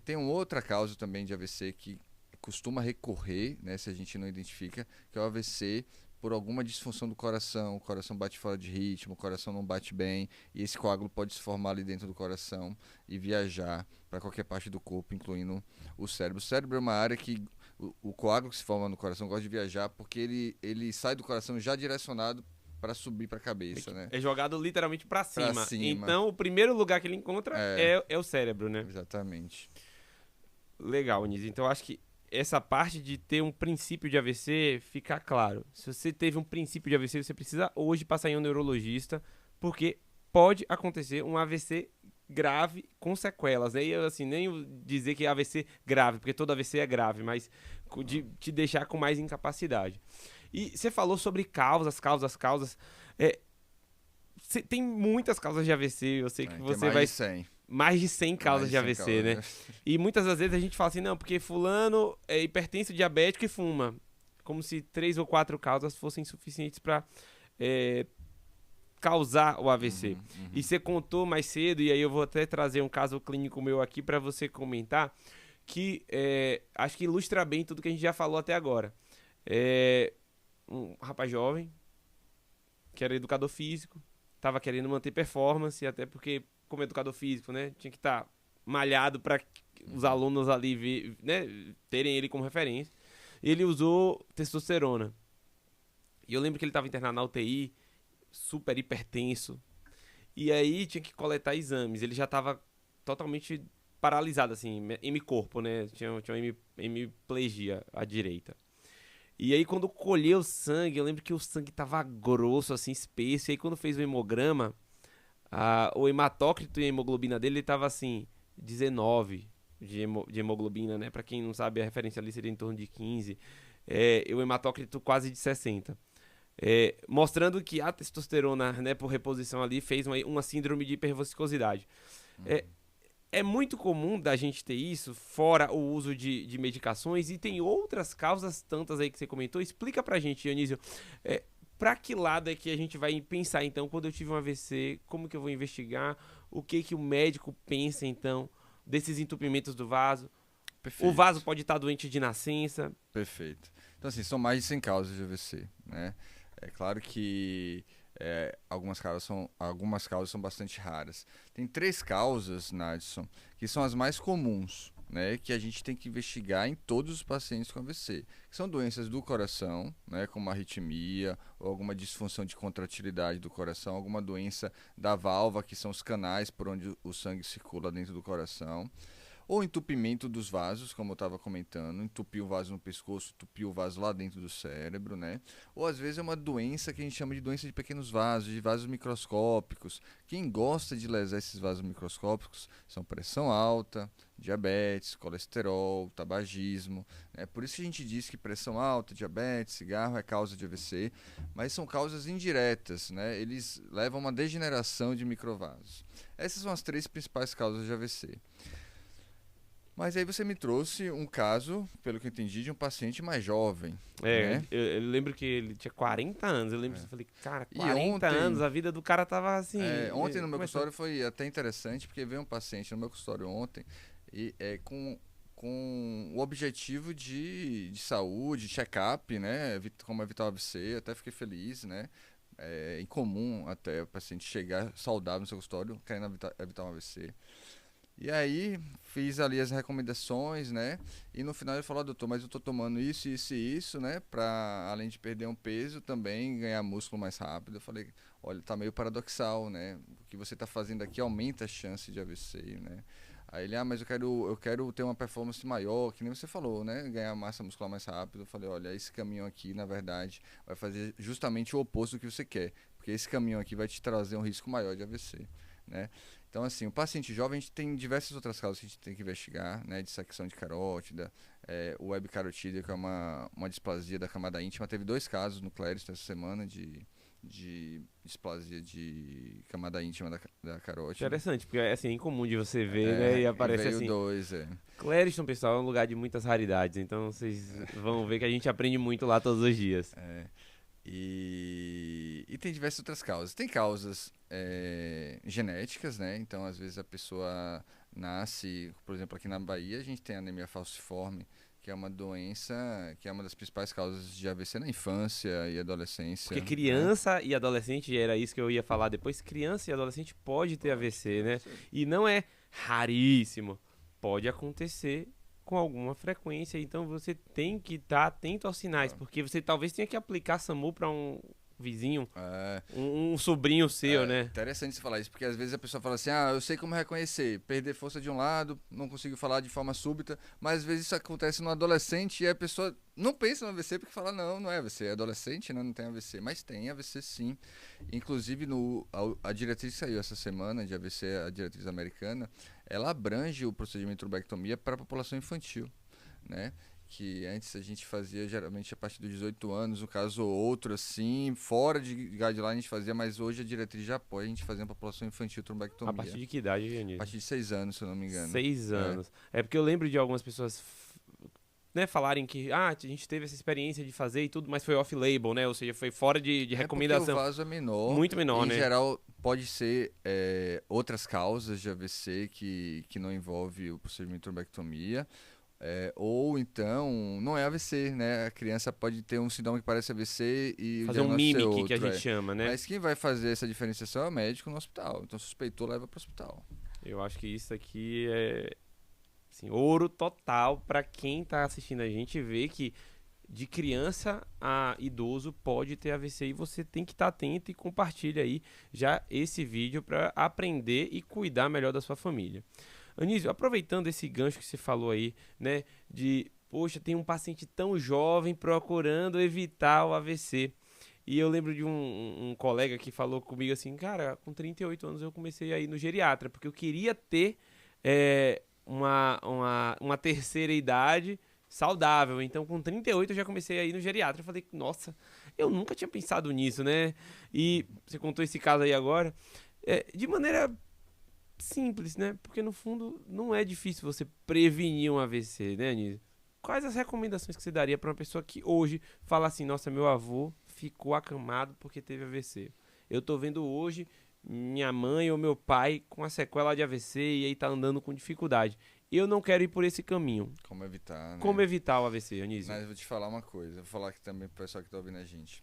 Speaker 2: Tem uma outra causa também de AVC que costuma recorrer, né, se a gente não identifica, que é o AVC por alguma disfunção do coração. O coração bate fora de ritmo, o coração não bate bem, e esse coágulo pode se formar ali dentro do coração e viajar para qualquer parte do corpo, incluindo o cérebro. O cérebro é uma área que o coágulo que se forma no coração gosta de viajar porque ele sai do coração já direcionado para subir para a cabeça, né?
Speaker 1: É jogado literalmente para cima.
Speaker 2: Pra cima.
Speaker 1: Então, o primeiro lugar que ele encontra é o cérebro, né?
Speaker 2: Exatamente.
Speaker 1: Legal, Nis. Então, acho que essa parte de ter um princípio de AVC ficar claro. Se você teve um princípio de AVC, você precisa hoje passar em um neurologista, porque pode acontecer um AVC grave com sequelas, né? E eu, assim, nem dizer que é AVC grave, porque todo AVC é grave, mas de te deixar com mais incapacidade. E você falou sobre causas. Tem muitas causas de AVC, eu sei que
Speaker 2: Tem
Speaker 1: você
Speaker 2: mais
Speaker 1: vai...
Speaker 2: de 100.
Speaker 1: Mais de 100 causas
Speaker 2: Mais
Speaker 1: de
Speaker 2: 100
Speaker 1: AVC, né?
Speaker 2: causas.
Speaker 1: E muitas das vezes a gente fala assim, não, porque fulano é hipertenso, diabético e fuma. Como se 3 ou 4 causas fossem suficientes para causar o AVC. E você contou mais cedo, e aí eu vou até trazer um caso clínico meu aqui para você comentar, que acho que ilustra bem tudo que a gente já falou até agora. Um rapaz jovem, que era educador físico, estava querendo manter performance, até porque, como educador físico, né, tinha que estar malhado para os alunos ali né, terem ele como referência. Ele usou testosterona. E eu lembro que ele estava internado na UTI, super hipertenso. E aí tinha que coletar exames. Ele já estava totalmente paralisado, assim, hemicorpo, né? Tinha uma hemiplegia à direita. E aí quando colheu o sangue, eu lembro que o sangue tava grosso, assim, espesso. E aí quando fez o hemograma, o hematócrito e a hemoglobina dele tava assim, 19 de hemoglobina, né? Pra quem não sabe, a referência ali seria em torno de 15. E o hematócrito quase de 60. Mostrando que a testosterona, né, por reposição ali, fez uma síndrome de hiperviscosidade. É muito comum da gente ter isso, fora o uso de medicações, e tem outras causas tantas aí que você comentou. Explica pra gente, Dionísio, pra que lado é que a gente vai pensar, então, quando eu tive um AVC, como que eu vou investigar, o que que o médico pensa, então, desses entupimentos do vaso?
Speaker 2: Perfeito.
Speaker 1: O vaso pode estar doente de nascença.
Speaker 2: Perfeito. Então, assim, são mais de 100 causas de AVC, né? É claro que algumas causas são bastante raras. Tem 3 causas, Nadson, que são as mais comuns, né, que a gente tem que investigar em todos os pacientes com AVC. Que são doenças do coração, né, como arritmia, ou alguma disfunção de contratilidade do coração, alguma doença da válvula, que são os canais por onde o sangue circula dentro do coração. Ou entupimento dos vasos, como eu estava comentando, entupir o vaso no pescoço, entupir o vaso lá dentro do cérebro, né? Ou às vezes é uma doença que a gente chama de doença de pequenos vasos, de vasos microscópicos. Quem gosta de lesar esses vasos microscópicos são pressão alta, diabetes, colesterol, tabagismo. Né? Por isso que a gente diz que pressão alta, diabetes, cigarro é causa de AVC, mas são causas indiretas, né? Eles levam a uma degeneração de microvasos. Essas são as 3 principais causas de AVC. Mas aí você me trouxe um caso, pelo que eu entendi, de um paciente mais jovem. Né?
Speaker 1: Eu lembro que ele tinha 40 anos. Eu lembro que eu falei, cara,
Speaker 2: E
Speaker 1: 40 anos, a vida do cara tava assim.
Speaker 2: Ontem no meu consultório foi até interessante, porque veio um paciente no meu consultório ontem e com o objetivo de saúde, check-up, né? Como evitar o AVC, até fiquei feliz, né? É incomum até o paciente chegar saudável no seu consultório, querendo evitar um AVC. E aí, fiz ali as recomendações, né? E no final ele falou, doutor, mas eu tô tomando isso, isso e isso, né? Pra, além de perder um peso, também ganhar músculo mais rápido. Eu falei, olha, tá meio paradoxal, né? O que você tá fazendo aqui aumenta a chance de AVC, né? Aí ele, mas eu quero ter uma performance maior, que nem você falou, né? Ganhar massa muscular mais rápido. Eu falei, olha, esse caminho aqui, na verdade, vai fazer justamente o oposto do que você quer. Porque esse caminho aqui vai te trazer um risco maior de AVC, né? Então, assim, o paciente jovem, a gente tem diversas outras causas que a gente tem que investigar, né? Dissecção de carótida, o webcarotídeo, que é uma displasia da camada íntima. Teve 2 casos no Cléris essa semana de displasia de camada íntima da carótida.
Speaker 1: Interessante, porque assim, é incomum de você ver, né? E aparece
Speaker 2: veio
Speaker 1: assim.
Speaker 2: 2,
Speaker 1: Clériston, pessoal, é um lugar de muitas raridades, então vocês vão ver que a gente aprende muito lá todos os dias.
Speaker 2: E tem diversas outras causas. Tem causas genéticas, né? Então, às vezes a pessoa nasce, por exemplo, aqui na Bahia, a gente tem anemia falciforme, que é uma doença, que é uma das principais causas de AVC na infância e adolescência.
Speaker 1: Porque criança e adolescente, era isso que eu ia falar depois, criança e adolescente pode ter AVC, né? E não é raríssimo, pode acontecer com alguma frequência, então você tem que estar atento aos sinais, porque você talvez tenha que aplicar SAMU para um vizinho,
Speaker 2: É,
Speaker 1: um sobrinho seu, né?
Speaker 2: interessante você falar isso, porque às vezes a pessoa fala assim, eu sei como reconhecer, perder força de um lado, não consigo falar de forma súbita, mas às vezes isso acontece no adolescente e a pessoa não pensa no AVC porque fala, não é AVC, é adolescente, né, não tem AVC, mas tem AVC sim. Inclusive a diretriz que saiu essa semana de AVC, a diretriz americana, ela abrange o procedimento de trombectomia para a população infantil, né? Que antes a gente fazia geralmente a partir dos 18 anos, um caso ou outro assim, fora de guideline a gente fazia, mas hoje a diretriz já apoia a gente fazer a população infantil
Speaker 1: A partir
Speaker 2: trombectomia.
Speaker 1: de que idade,
Speaker 2: A
Speaker 1: Dionísio?
Speaker 2: partir de 6 anos, se eu não me engano.
Speaker 1: 6 anos. É porque eu lembro de algumas pessoas, né, falarem que a gente teve essa experiência de fazer e tudo, mas foi off-label, né? Ou seja, foi fora de
Speaker 2: É porque o
Speaker 1: recomendação.
Speaker 2: vaso é menor.
Speaker 1: Muito menor,
Speaker 2: E, em
Speaker 1: né?
Speaker 2: geral, pode ser outras causas de AVC que não envolve o procedimento de trombectomia. Ou então, não é AVC, né? A criança pode ter um sintoma que parece AVC e o
Speaker 1: Fazer um
Speaker 2: diagnóstico ser
Speaker 1: mimic, que a
Speaker 2: outro.
Speaker 1: gente chama, né?
Speaker 2: Mas quem vai fazer essa diferenciação é o médico no hospital. Então, suspeitou, leva para o hospital.
Speaker 1: Eu acho que isso aqui é, assim, ouro total pra quem tá assistindo a gente ver que de criança a idoso pode ter AVC e você tem que estar atento e compartilha aí já esse vídeo para aprender e cuidar melhor da sua família. Anísio, aproveitando esse gancho que você falou aí, né, de, poxa, tem um paciente tão jovem procurando evitar o AVC. E eu lembro de um colega que falou comigo assim, cara, com 38 anos eu comecei a ir no geriatra, porque eu queria ter uma terceira idade saudável. Então, com 38 eu já comecei a ir no geriatra. Eu falei, nossa, eu nunca tinha pensado nisso, né? E você contou esse caso aí agora. De maneira simples, né? Porque no fundo não é difícil você prevenir um AVC, né, Anísio? Quais as recomendações que você daria para uma pessoa que hoje fala assim, nossa, meu avô ficou acamado porque teve AVC. Eu tô vendo hoje minha mãe ou meu pai com a sequela de AVC e aí tá andando com dificuldade. Eu não quero ir por esse caminho.
Speaker 2: Como evitar, né?
Speaker 1: Como evitar o AVC, Anísio?
Speaker 2: Mas eu vou te falar uma coisa. Vou falar aqui também pro pessoal que tá ouvindo a gente.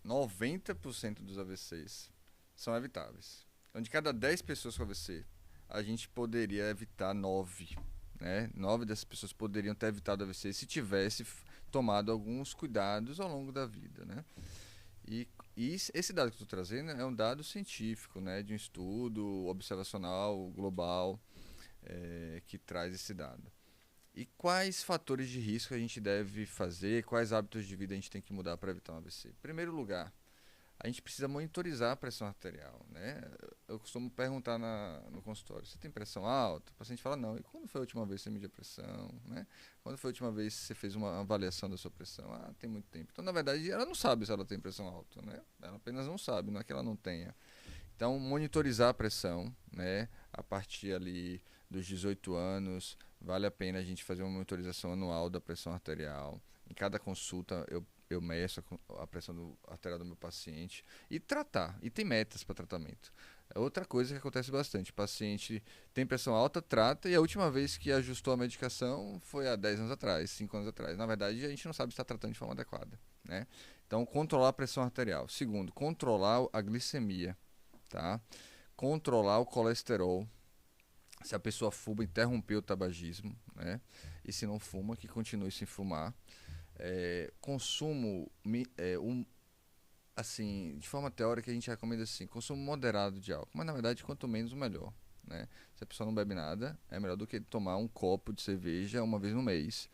Speaker 2: 90% dos AVCs são evitáveis. Então, de cada 10 pessoas com AVC, a gente poderia evitar 9, né? 9 dessas pessoas poderiam ter evitado AVC se tivesse tomado alguns cuidados ao longo da vida, né? E esse dado que eu estou trazendo é um dado científico, né? De um estudo observacional global que traz esse dado. E quais fatores de risco a gente deve fazer, quais hábitos de vida a gente tem que mudar para evitar um AVC? Em primeiro lugar, a gente precisa monitorizar a pressão arterial, né? Eu costumo perguntar no consultório, você tem pressão alta? O paciente fala, não. E quando foi a última vez que você mediu a pressão, né? Quando foi a última vez que você fez uma avaliação da sua pressão? Tem muito tempo. Então, na verdade, ela não sabe se ela tem pressão alta, né? Ela apenas não sabe, não é que ela não tenha. Então, monitorizar a pressão, né? A partir ali dos 18 anos, vale a pena a gente fazer uma monitorização anual da pressão arterial. Em cada consulta, eu meço a pressão arterial do meu paciente e tratar. E tem metas para tratamento. É outra coisa que acontece bastante. O paciente tem pressão alta, trata, e a última vez que ajustou a medicação foi há 10 anos atrás, 5 anos atrás. Na verdade, a gente não sabe se está tratando de forma adequada, né? Então, controlar a pressão arterial. Segundo, controlar a glicemia, tá? Controlar o colesterol. Se a pessoa fuma, interromper o tabagismo, né? E se não fuma, que continue sem fumar. Consumo, assim, de forma teórica a gente recomenda assim, consumo moderado de álcool, mas na verdade quanto menos melhor, né? Se a pessoa não bebe nada, é melhor do que tomar um copo de cerveja uma vez no mês.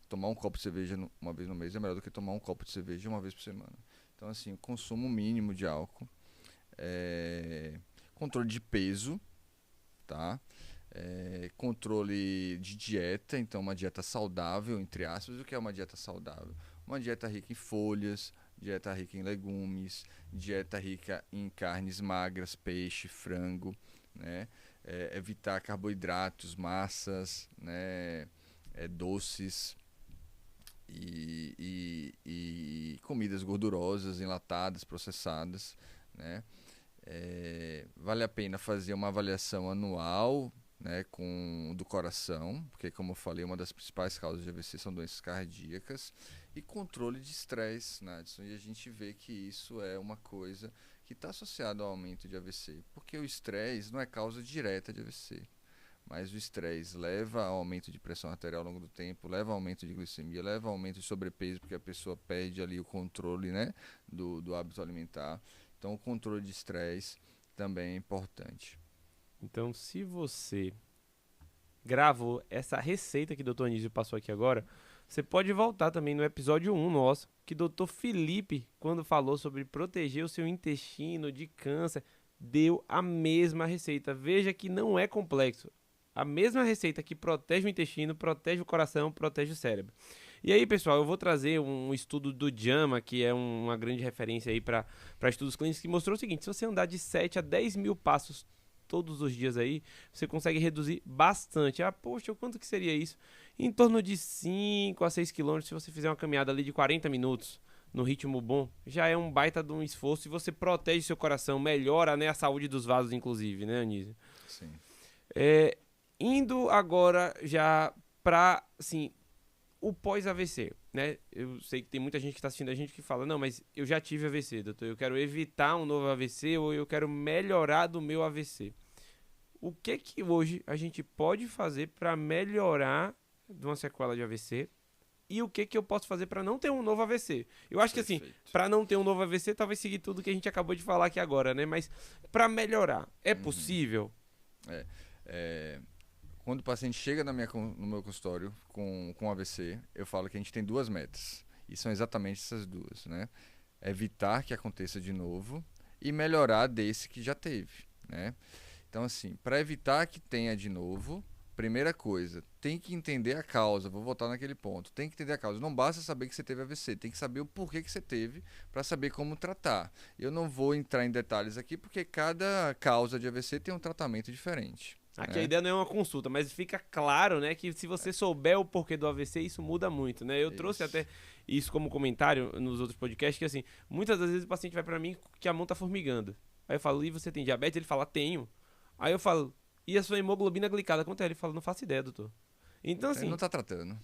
Speaker 2: Tomar um copo de cerveja uma vez no mês é melhor do que tomar um copo de cerveja uma vez por semana. Então assim, o consumo mínimo de álcool, controle de peso, tá? Controle de dieta, então uma dieta saudável, entre aspas. O que é uma dieta saudável? Uma dieta rica em folhas, dieta rica em legumes, dieta rica em carnes magras, peixe, frango, né? Evitar carboidratos, massas, né? Doces e comidas gordurosas, enlatadas, processadas, né? Vale a pena fazer uma avaliação anual, né, do coração, porque como eu falei, uma das principais causas de AVC são doenças cardíacas, e controle de estresse, Nadson, e a gente vê que isso é uma coisa que está associada ao aumento de AVC, porque o estresse não é causa direta de AVC, mas o estresse leva ao aumento de pressão arterial ao longo do tempo, leva ao aumento de glicemia, leva ao aumento de sobrepeso, porque a pessoa perde ali o controle, né, do hábito alimentar. Então, o controle de estresse também é importante.
Speaker 1: Então, se você gravou essa receita que o Dr. Anísio passou aqui agora, você pode voltar também no episódio 1 nosso, que o Dr. Felipe, quando falou sobre proteger o seu intestino de câncer, deu a mesma receita. Veja que não é complexo. A mesma receita que protege o intestino, protege o coração, protege o cérebro. E aí, pessoal, eu vou trazer um estudo do JAMA, que é uma grande referência aí para estudos clínicos, que mostrou o seguinte: se você andar de 7 a 10 mil passos todos os dias aí, você consegue reduzir bastante. Ah, poxa, quanto que seria isso? Em torno de 5 a 6 quilômetros, se você fizer uma caminhada ali de 40 minutos, no ritmo bom, já é um baita de um esforço e você protege seu coração, melhora, né, a saúde dos vasos, inclusive, né, Anísio?
Speaker 2: Sim.
Speaker 1: Indo agora já para, assim, o pós-AVC, né? Eu sei que tem muita gente que está assistindo a gente que fala, não, mas eu já tive AVC, doutor, eu quero evitar um novo AVC ou eu quero melhorar do meu AVC. O que hoje a gente pode fazer para melhorar de uma sequela de AVC? E o que eu posso fazer para não ter um novo AVC? Eu acho que assim, para não ter um novo AVC, talvez seguir tudo que a gente acabou de falar aqui agora, né? Mas para melhorar, é possível?
Speaker 2: Quando o paciente chega no meu consultório com AVC, eu falo que a gente tem duas metas. E são exatamente essas duas, né? Evitar que aconteça de novo e melhorar desse que já teve, né? Então, assim, para evitar que tenha de novo, primeira coisa, tem que entender a causa. Vou voltar naquele ponto. Tem que entender a causa. Não basta saber que você teve AVC, tem que saber o porquê que você teve para saber como tratar. Eu não vou entrar em detalhes aqui porque cada causa de AVC tem um tratamento diferente.
Speaker 1: Aqui a ideia não é uma consulta, mas fica claro, né, que se você souber o porquê do AVC, isso muda muito, né? Eu trouxe até isso como comentário nos outros podcasts, que assim, muitas das vezes o paciente vai pra mim que a mão tá formigando. Aí eu falo, e você tem diabetes? Ele fala, tenho. Aí eu falo, e a sua hemoglobina glicada, quanto é? Ele fala, não faço ideia, doutor. Então, assim...
Speaker 2: Ele não tá tratando.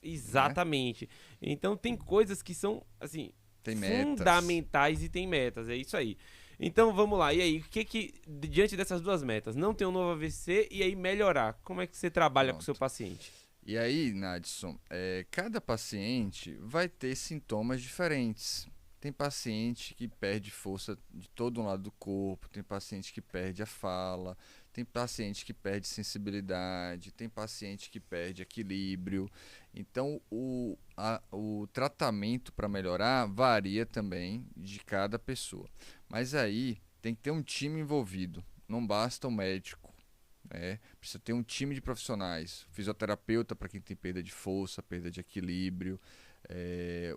Speaker 1: Exatamente. Né? Então, tem coisas que são, assim,
Speaker 2: tem
Speaker 1: fundamentais e tem metas, é isso aí. Então vamos lá, e aí, diante dessas duas metas, não ter um novo AVC e aí melhorar, como é que você trabalha com o seu paciente?
Speaker 2: E aí, Nadson, cada paciente vai ter sintomas diferentes. Tem paciente que perde força de todo um lado do corpo, tem paciente que perde a fala, tem paciente que perde sensibilidade, tem paciente que perde equilíbrio. Então, o tratamento para melhorar varia também de cada pessoa. Mas aí tem que ter um time envolvido, não basta o médico. Precisa ter um time de profissionais, fisioterapeuta para quem tem perda de força, perda de equilíbrio,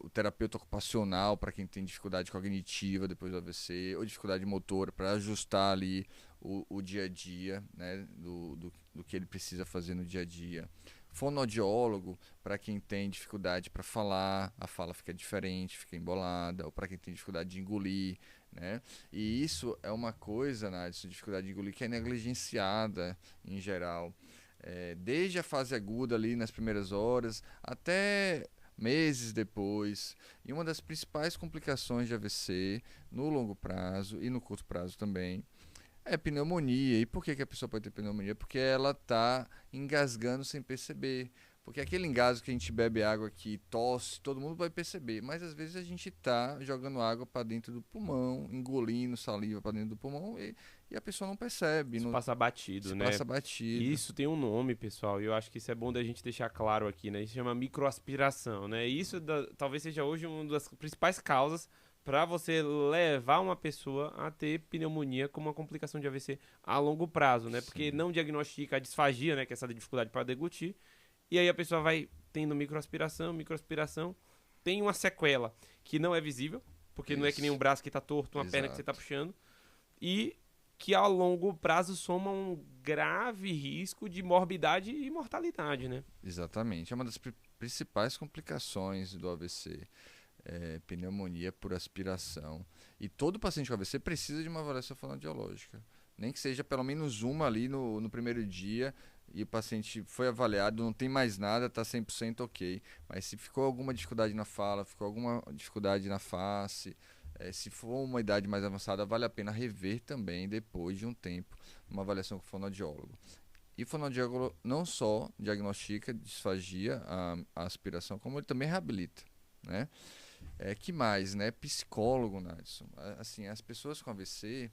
Speaker 2: o terapeuta ocupacional para quem tem dificuldade cognitiva depois do AVC ou dificuldade motora para ajustar ali o dia a dia, né, do que ele precisa fazer no dia a dia. Fonoaudiólogo para quem tem dificuldade para falar, a fala fica diferente, fica embolada, ou para quem tem dificuldade de engolir, né? E isso é uma coisa, né, essa dificuldade de engolir que é negligenciada em geral, desde a fase aguda ali nas primeiras horas até meses depois. E uma das principais complicações de AVC no longo prazo e no curto prazo também é pneumonia. E por que a pessoa pode ter pneumonia? Porque ela está engasgando sem perceber. Porque aquele engasgo que a gente bebe água aqui, tosse, todo mundo vai perceber. Mas às vezes a gente está jogando água para dentro do pulmão, engolindo saliva para dentro do pulmão e a pessoa não percebe.
Speaker 1: Isso passa batido, né?
Speaker 2: Passa batido.
Speaker 1: Isso tem um nome, pessoal, e eu acho que isso é bom da gente deixar claro aqui, né? Isso chama microaspiração, né? Isso talvez seja hoje uma das principais causas para você levar uma pessoa a ter pneumonia como uma complicação de AVC a longo prazo, né? Porque não diagnostica a disfagia, né? Que é essa dificuldade para deglutir. E aí a pessoa vai tendo microaspiração, tem uma sequela que não é visível, porque não é que nem um braço que está torto, uma perna que você está puxando, e que a longo prazo soma um grave risco de morbidade e mortalidade, né?
Speaker 2: Exatamente. É uma das principais complicações do AVC. Pneumonia por aspiração. E todo paciente com AVC precisa de uma avaliação fonoaudiológica. Nem que seja pelo menos uma ali no primeiro dia e o paciente foi avaliado, não tem mais nada, está 100% ok. Mas se ficou alguma dificuldade na fala, ficou alguma dificuldade na face, se for uma idade mais avançada, vale a pena rever também depois de um tempo uma avaliação com o fonoaudiólogo. E fonoaudiólogo não só diagnostica disfagia, a aspiração, como ele também reabilita, né? Que mais, né? Psicólogo, Nadson. Assim, as pessoas com AVC,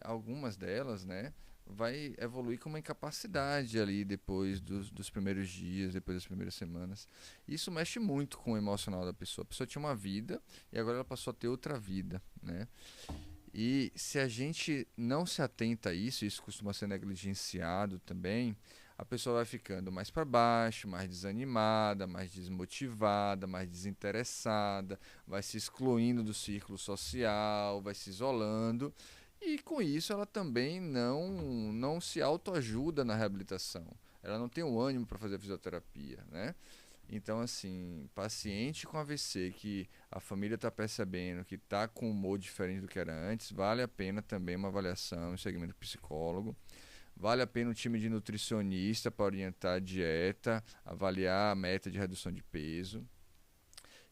Speaker 2: algumas delas, né, vai evoluir com uma incapacidade ali depois dos primeiros dias, depois das primeiras semanas. Isso mexe muito com o emocional da pessoa. A pessoa tinha uma vida e agora ela passou a ter outra vida, né? E se a gente não se atenta a isso, isso costuma ser negligenciado também, a pessoa vai ficando mais para baixo, mais desanimada, mais desmotivada, mais desinteressada, vai se excluindo do círculo social, vai se isolando. E com isso ela também não se autoajuda na reabilitação. Ela não tem o ânimo para fazer a fisioterapia, né? Então, assim, paciente com AVC que a família está percebendo que está com um humor diferente do que era antes, vale a pena também uma avaliação em segmento psicólogo. Vale a pena um time de nutricionista para orientar a dieta, avaliar a meta de redução de peso.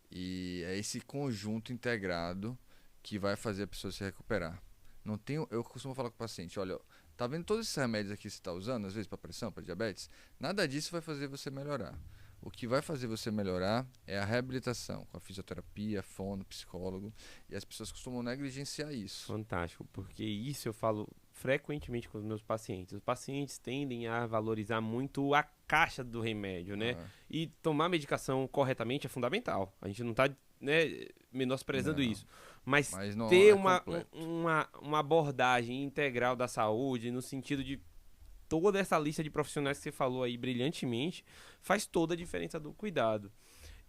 Speaker 2: E é esse conjunto integrado que vai fazer a pessoa se recuperar. Não tenho, eu costumo falar com o paciente, olha, tá vendo todos esses remédios aqui que você está usando, às vezes para pressão, para diabetes? Nada disso vai fazer você melhorar. O que vai fazer você melhorar é a reabilitação, com a fisioterapia, fono, psicólogo, e as pessoas costumam negligenciar isso.
Speaker 1: Fantástico, porque isso eu falo frequentemente com os meus pacientes. Os pacientes tendem a valorizar muito a caixa do remédio, né? E tomar medicação corretamente é fundamental. A gente não está, né, menosprezando isso. Mas ter uma abordagem integral da saúde, no sentido de toda essa lista de profissionais que você falou aí brilhantemente, faz toda a diferença do cuidado.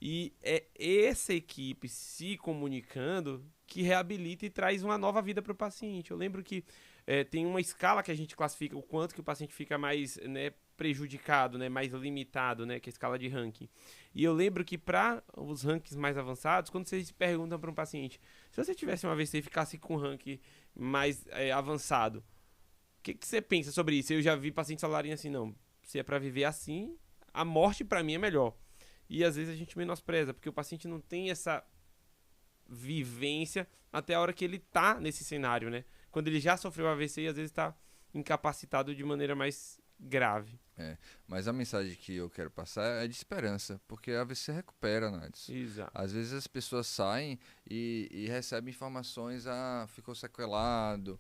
Speaker 1: E é essa equipe se comunicando que reabilita e traz uma nova vida para o paciente. Eu lembro que tem uma escala que a gente classifica o quanto que o paciente fica mais, né, prejudicado, né, mais limitado, né, que é a escala de ranking. E eu lembro que para os rankings mais avançados, quando vocês perguntam para um paciente, se você tivesse uma AVC e ficasse com um ranking mais avançado, o que você pensa sobre isso? Eu já vi pacientes falarem assim, não, se é para viver assim, a morte para mim é melhor. E às vezes a gente menospreza, porque o paciente não tem essa vivência até a hora que ele tá nesse cenário, né? Quando ele já sofreu AVC e às vezes está incapacitado de maneira mais grave.
Speaker 2: Mas a mensagem que eu quero passar é de esperança, porque a AVC recupera, Nadson.
Speaker 1: Exato.
Speaker 2: Às vezes as pessoas saem e recebem informações, ficou sequelado,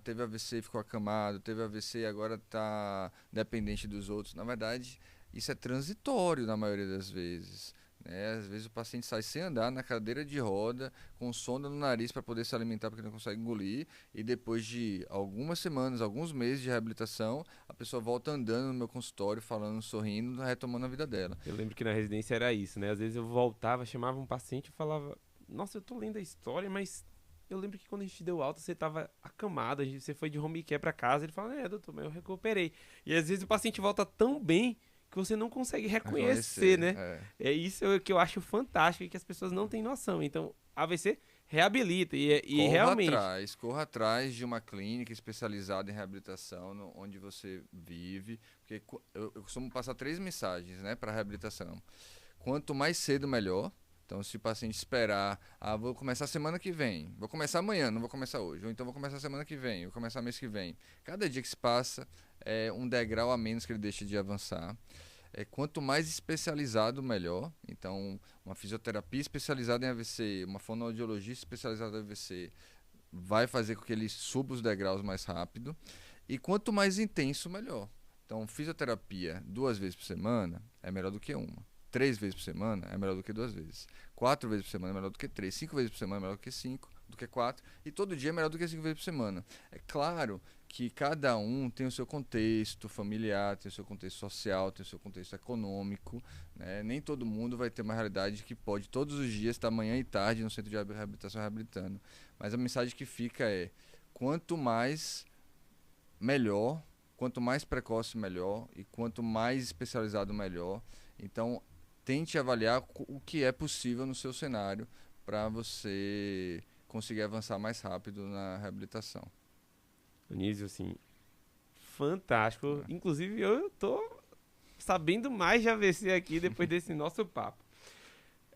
Speaker 2: teve AVC e ficou acamado, teve AVC e agora está dependente dos outros. Na verdade, isso é transitório na maioria das vezes. Às vezes o paciente sai sem andar na cadeira de roda, com sonda no nariz para poder se alimentar porque não consegue engolir, e depois de algumas semanas, alguns meses de reabilitação, a pessoa volta andando no meu consultório, falando, sorrindo, retomando a vida dela.
Speaker 1: Eu lembro que na residência era isso, né? Às vezes eu voltava, chamava um paciente e falava, nossa, eu tô lendo a história, mas eu lembro que quando a gente deu alta, você tava acamado, você foi de home care para casa, ele fala, doutor, mas eu recuperei. E às vezes o paciente volta tão bem que você não consegue reconhecer, né? É isso que eu acho fantástico e que as pessoas não têm noção. Então, AVC reabilita e realmente...
Speaker 2: Corra atrás de uma clínica especializada em reabilitação, onde você vive, porque eu costumo passar 3 mensagens, né, para reabilitação. Quanto mais cedo, melhor. Então, se o paciente esperar, vou começar semana que vem, vou começar amanhã, não vou começar hoje, ou então vou começar semana que vem, vou começar mês que vem. Cada dia que se passa é um degrau a menos que ele deixa de avançar. Quanto mais especializado, melhor. Então, uma fisioterapia especializada em AVC, uma fonoaudiologia especializada em AVC, vai fazer com que ele suba os degraus mais rápido. E quanto mais intenso, melhor. Então, fisioterapia 2 vezes por semana é melhor do que uma. 3 vezes por semana é melhor do que 2 vezes. 4 vezes por semana é melhor do que 3. 5 vezes por semana é melhor do que 5, do que 4. E todo dia é melhor do que 5 vezes por semana. É claro que cada um tem o seu contexto familiar, tem o seu contexto social, tem o seu contexto econômico, né? Nem todo mundo vai ter uma realidade que pode todos os dias estar manhã e tarde no centro de reabilitação reabilitando. Mas a mensagem que fica é, quanto mais, melhor, quanto mais precoce, melhor, e quanto mais especializado, melhor. Então, tente avaliar o que é possível no seu cenário para você conseguir avançar mais rápido na reabilitação.
Speaker 1: Anísio, assim, fantástico. Inclusive, eu tô sabendo mais de AVC aqui depois desse nosso papo.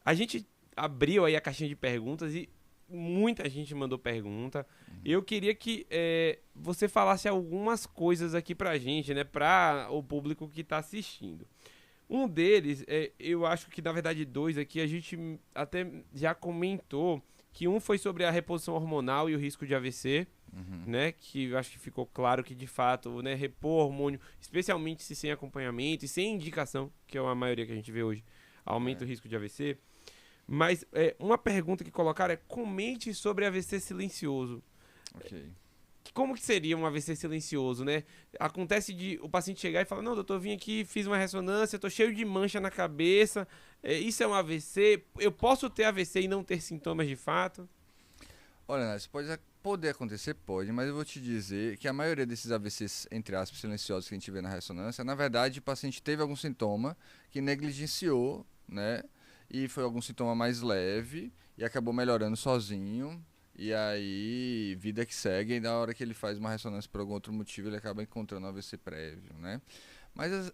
Speaker 1: A gente abriu aí a caixinha de perguntas e muita gente mandou pergunta. Eu queria que você falasse algumas coisas aqui pra gente, né? Pra o público que tá assistindo. Um deles, eu acho que na verdade dois aqui, a gente até já comentou que um foi sobre a reposição hormonal e o risco de AVC, né? Que eu acho que ficou claro que de fato, né, repor hormônio, especialmente se sem acompanhamento e sem indicação, que é a maioria que a gente vê hoje, aumenta o risco de AVC. Mas uma pergunta que colocaram é: comente sobre AVC silencioso.
Speaker 2: Ok.
Speaker 1: Como que seria um AVC silencioso, né? Acontece de o paciente chegar e falar: não, doutor, eu vim aqui, fiz uma ressonância, tô cheio de mancha na cabeça, isso é um AVC, eu posso ter AVC e não ter sintomas de fato?
Speaker 2: Olha, isso poder acontecer, pode, mas eu vou te dizer que a maioria desses AVCs, entre aspas, silenciosos que a gente vê na ressonância, na verdade, o paciente teve algum sintoma que negligenciou, né? E foi algum sintoma mais leve e acabou melhorando sozinho. E aí, vida que segue, e na hora que ele faz uma ressonância por algum outro motivo, ele acaba encontrando um AVC prévio, né? Mas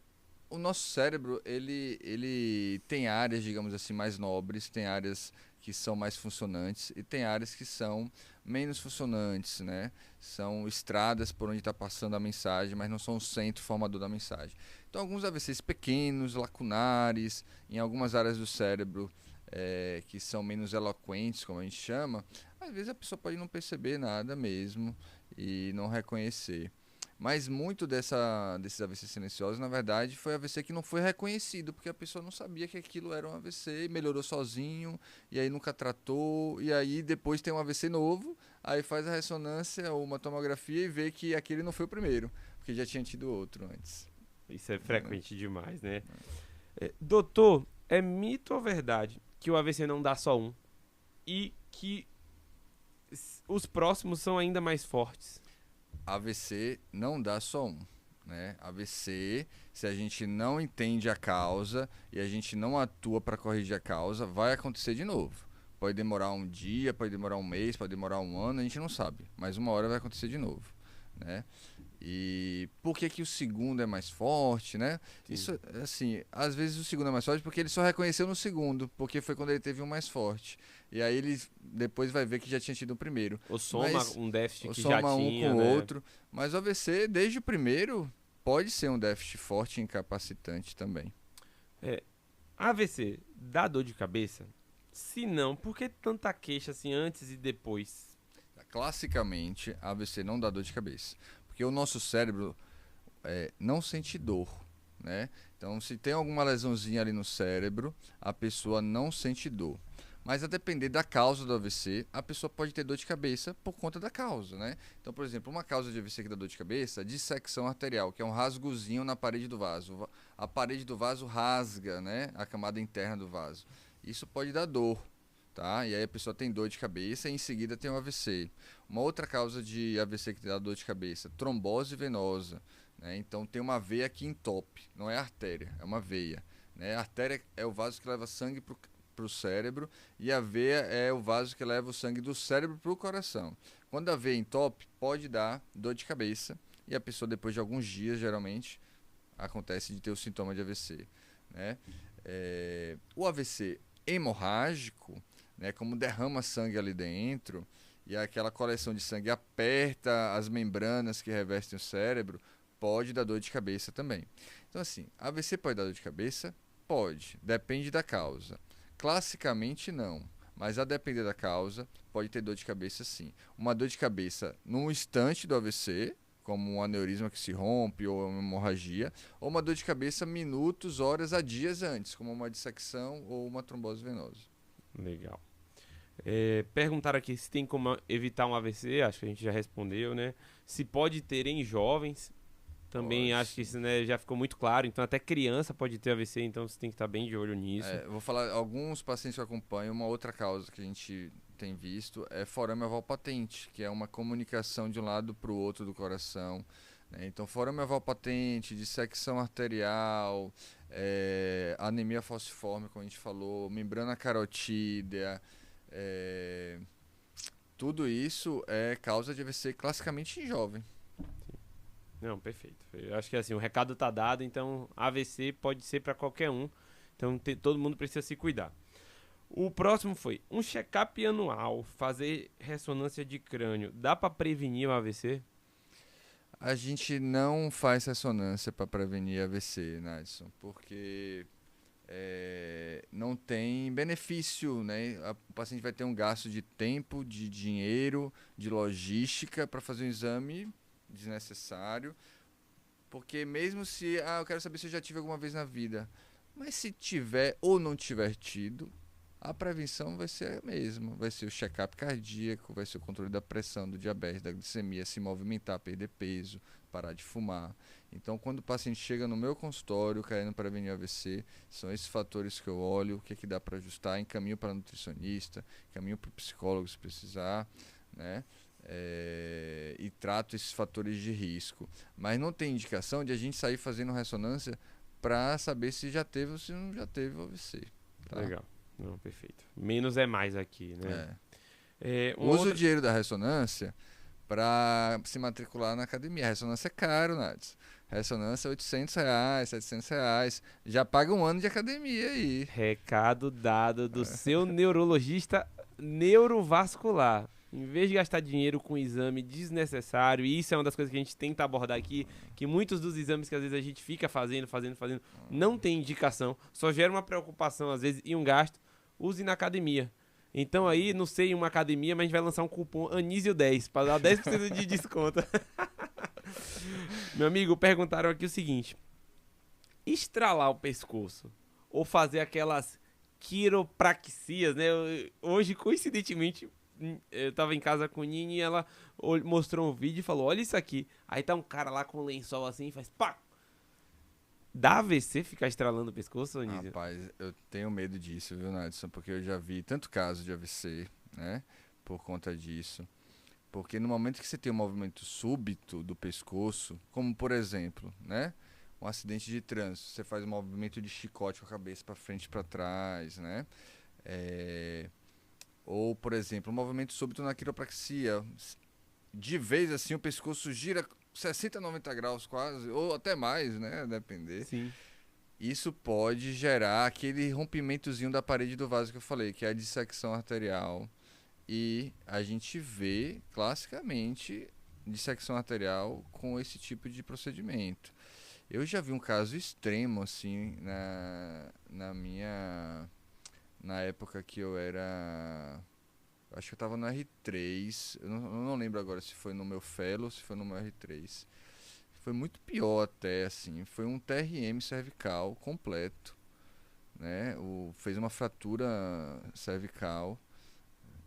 Speaker 2: o nosso cérebro, ele tem áreas, digamos assim, mais nobres, tem áreas que são mais funcionantes e tem áreas que são menos funcionantes, né? São estradas por onde está passando a mensagem, mas não são o centro formador da mensagem. Então, alguns AVCs pequenos, lacunares, em algumas áreas do cérebro que são menos eloquentes, como a gente chama, às vezes a pessoa pode não perceber nada mesmo e não reconhecer. Mas muito desses AVC silenciosos, na verdade, foi AVC que não foi reconhecido, porque a pessoa não sabia que aquilo era um AVC, melhorou sozinho, e aí nunca tratou, e aí depois tem um AVC novo, aí faz a ressonância ou uma tomografia e vê que aquele não foi o primeiro, porque já tinha tido outro antes.
Speaker 1: Isso é frequente demais, né? Doutor, é mito ou verdade que o AVC não dá só um e que os próximos são ainda mais fortes?
Speaker 2: AVC não dá só um, né? AVC, se a gente não entende a causa e a gente não atua para corrigir a causa, vai acontecer de novo. Pode demorar um dia, pode demorar um mês, pode demorar um ano, a gente não sabe. Mas uma hora vai acontecer de novo, né? E por que que o segundo é mais forte, né? Sim. Isso, assim, às vezes o segundo é mais forte porque ele só reconheceu no segundo, porque foi quando ele teve um mais forte. E aí ele depois vai ver que já tinha tido o primeiro.
Speaker 1: Ou soma um déficit que
Speaker 2: soma
Speaker 1: já
Speaker 2: um
Speaker 1: tinha,
Speaker 2: com o
Speaker 1: né?
Speaker 2: outro. Mas o AVC, desde o primeiro, pode ser um déficit forte e incapacitante também.
Speaker 1: AVC dá dor de cabeça? Se não, por que tanta queixa assim antes e depois?
Speaker 2: Classicamente, AVC não dá dor de cabeça. Porque o nosso cérebro não sente dor, né? Então, se tem alguma lesãozinha ali no cérebro, a pessoa não sente dor. Mas a depender da causa do AVC, a pessoa pode ter dor de cabeça por conta da causa, né? Então, por exemplo, uma causa de AVC que dá dor de cabeça é dissecção arterial, que é um rasgozinho na parede do vaso. A parede do vaso rasga, né? A camada interna do vaso. Isso pode dar dor, tá? E aí a pessoa tem dor de cabeça e em seguida tem um AVC. Uma outra causa de AVC que dá dor de cabeça, trombose venosa, né? Então tem uma veia que entope, não é artéria, é uma veia, né? A artéria é o vaso que leva sangue para o cérebro e a veia é o vaso que leva o sangue do cérebro para o coração. Quando a veia entope, pode dar dor de cabeça e a pessoa depois de alguns dias, geralmente, acontece de ter o sintoma de AVC, né? O AVC hemorrágico, né, como derrama sangue ali dentro e aquela coleção de sangue aperta as membranas que revestem o cérebro, pode dar dor de cabeça também. Então assim, AVC pode dar dor de cabeça? Pode, depende da causa. Classicamente não, mas a depender da causa, pode ter dor de cabeça sim. Uma dor de cabeça no instante do AVC, como um aneurisma que se rompe ou uma hemorragia, ou uma dor de cabeça minutos, horas a dias antes, como uma dissecção ou uma trombose venosa.
Speaker 1: Legal. Perguntaram aqui se tem como evitar um AVC, acho que a gente já respondeu, né? Se pode ter em jovens, também
Speaker 2: Pode.
Speaker 1: acho que isso, né, já ficou muito claro, então até criança pode ter AVC, então você tem que estar bem de olho nisso.
Speaker 2: Eu vou falar alguns pacientes que eu acompanho, uma outra causa que a gente tem visto é forame oval patente, que é uma comunicação de um lado para o outro do coração, né? Então forame oval patente, dissecção arterial, anemia falciforme, como a gente falou, membrana carotídea, tudo isso é causa de AVC classicamente em jovem.
Speaker 1: Não, perfeito. Eu acho que assim, o recado tá dado, então AVC pode ser para qualquer um. Então todo mundo precisa se cuidar. O próximo foi um check-up anual, fazer ressonância de crânio. Dá pra prevenir o AVC?
Speaker 2: A gente não faz ressonância para prevenir AVC, Nadson, porque não tem benefício, né? O paciente vai ter um gasto de tempo, de dinheiro, de logística para fazer um exame desnecessário, porque mesmo se, eu quero saber se eu já tive alguma vez na vida, mas se tiver ou não tiver tido, a prevenção vai ser a mesma, vai ser o check-up cardíaco, vai ser o controle da pressão, do diabetes, da glicemia, se movimentar, perder peso, parar de fumar. Então, quando o paciente chega no meu consultório querendo prevenir AVC, são esses fatores que eu olho, o que é que dá para ajustar, encaminho para nutricionista, encaminho para o psicólogo se precisar, né? E trato esses fatores de risco. Mas não tem indicação de a gente sair fazendo ressonância para saber se já teve ou se não já teve AVC. Tá?
Speaker 1: Legal. Não, perfeito. Menos é mais aqui, né?
Speaker 2: Usa o dinheiro da ressonância para se matricular na academia. A ressonância é caro, Nads. Ressonância é R$800, R$700. Já paga um ano de academia aí.
Speaker 1: Recado dado do seu neurologista neurovascular. Em vez de gastar dinheiro com exame desnecessário, e isso é uma das coisas que a gente tenta abordar aqui, que muitos dos exames que às vezes a gente fica fazendo, não tem indicação, só gera uma preocupação às vezes e um gasto, use na academia. Então aí, não sei, em uma academia, mas a gente vai lançar um cupom Anísio10 para dar 10% de desconto. Meu amigo, perguntaram aqui o seguinte: estralar o pescoço ou fazer aquelas quiropraxias, né? Hoje, coincidentemente, eu tava em casa com a Nini e ela mostrou um vídeo e falou: olha isso aqui. Aí tá um cara lá com um lençol assim e faz pá! Dá AVC ficar estralando o pescoço, Anísio?
Speaker 2: Rapaz, eu tenho medo disso, viu, Nadson? Porque eu já vi tanto caso de AVC, né? Por conta disso. Porque no momento que você tem um movimento súbito do pescoço, como por exemplo, né? Um acidente de trânsito, você faz um movimento de chicote com a cabeça para frente e para trás, né? Ou, por exemplo, um movimento súbito na quiropraxia. De vez assim, o pescoço gira 60, 90 graus quase, ou até mais, né? Depender.
Speaker 1: Sim.
Speaker 2: Isso pode gerar aquele rompimentozinho da parede do vaso que eu falei, que é a dissecção arterial. E a gente vê, classicamente, dissecção arterial com esse tipo de procedimento. Eu já vi um caso extremo, assim, na época que eu era... Acho que eu estava no R3, eu não lembro agora se foi no meu fellow ou se foi no meu R3. Foi muito pior até, assim, foi um TRM cervical completo, né? Fez uma fratura cervical.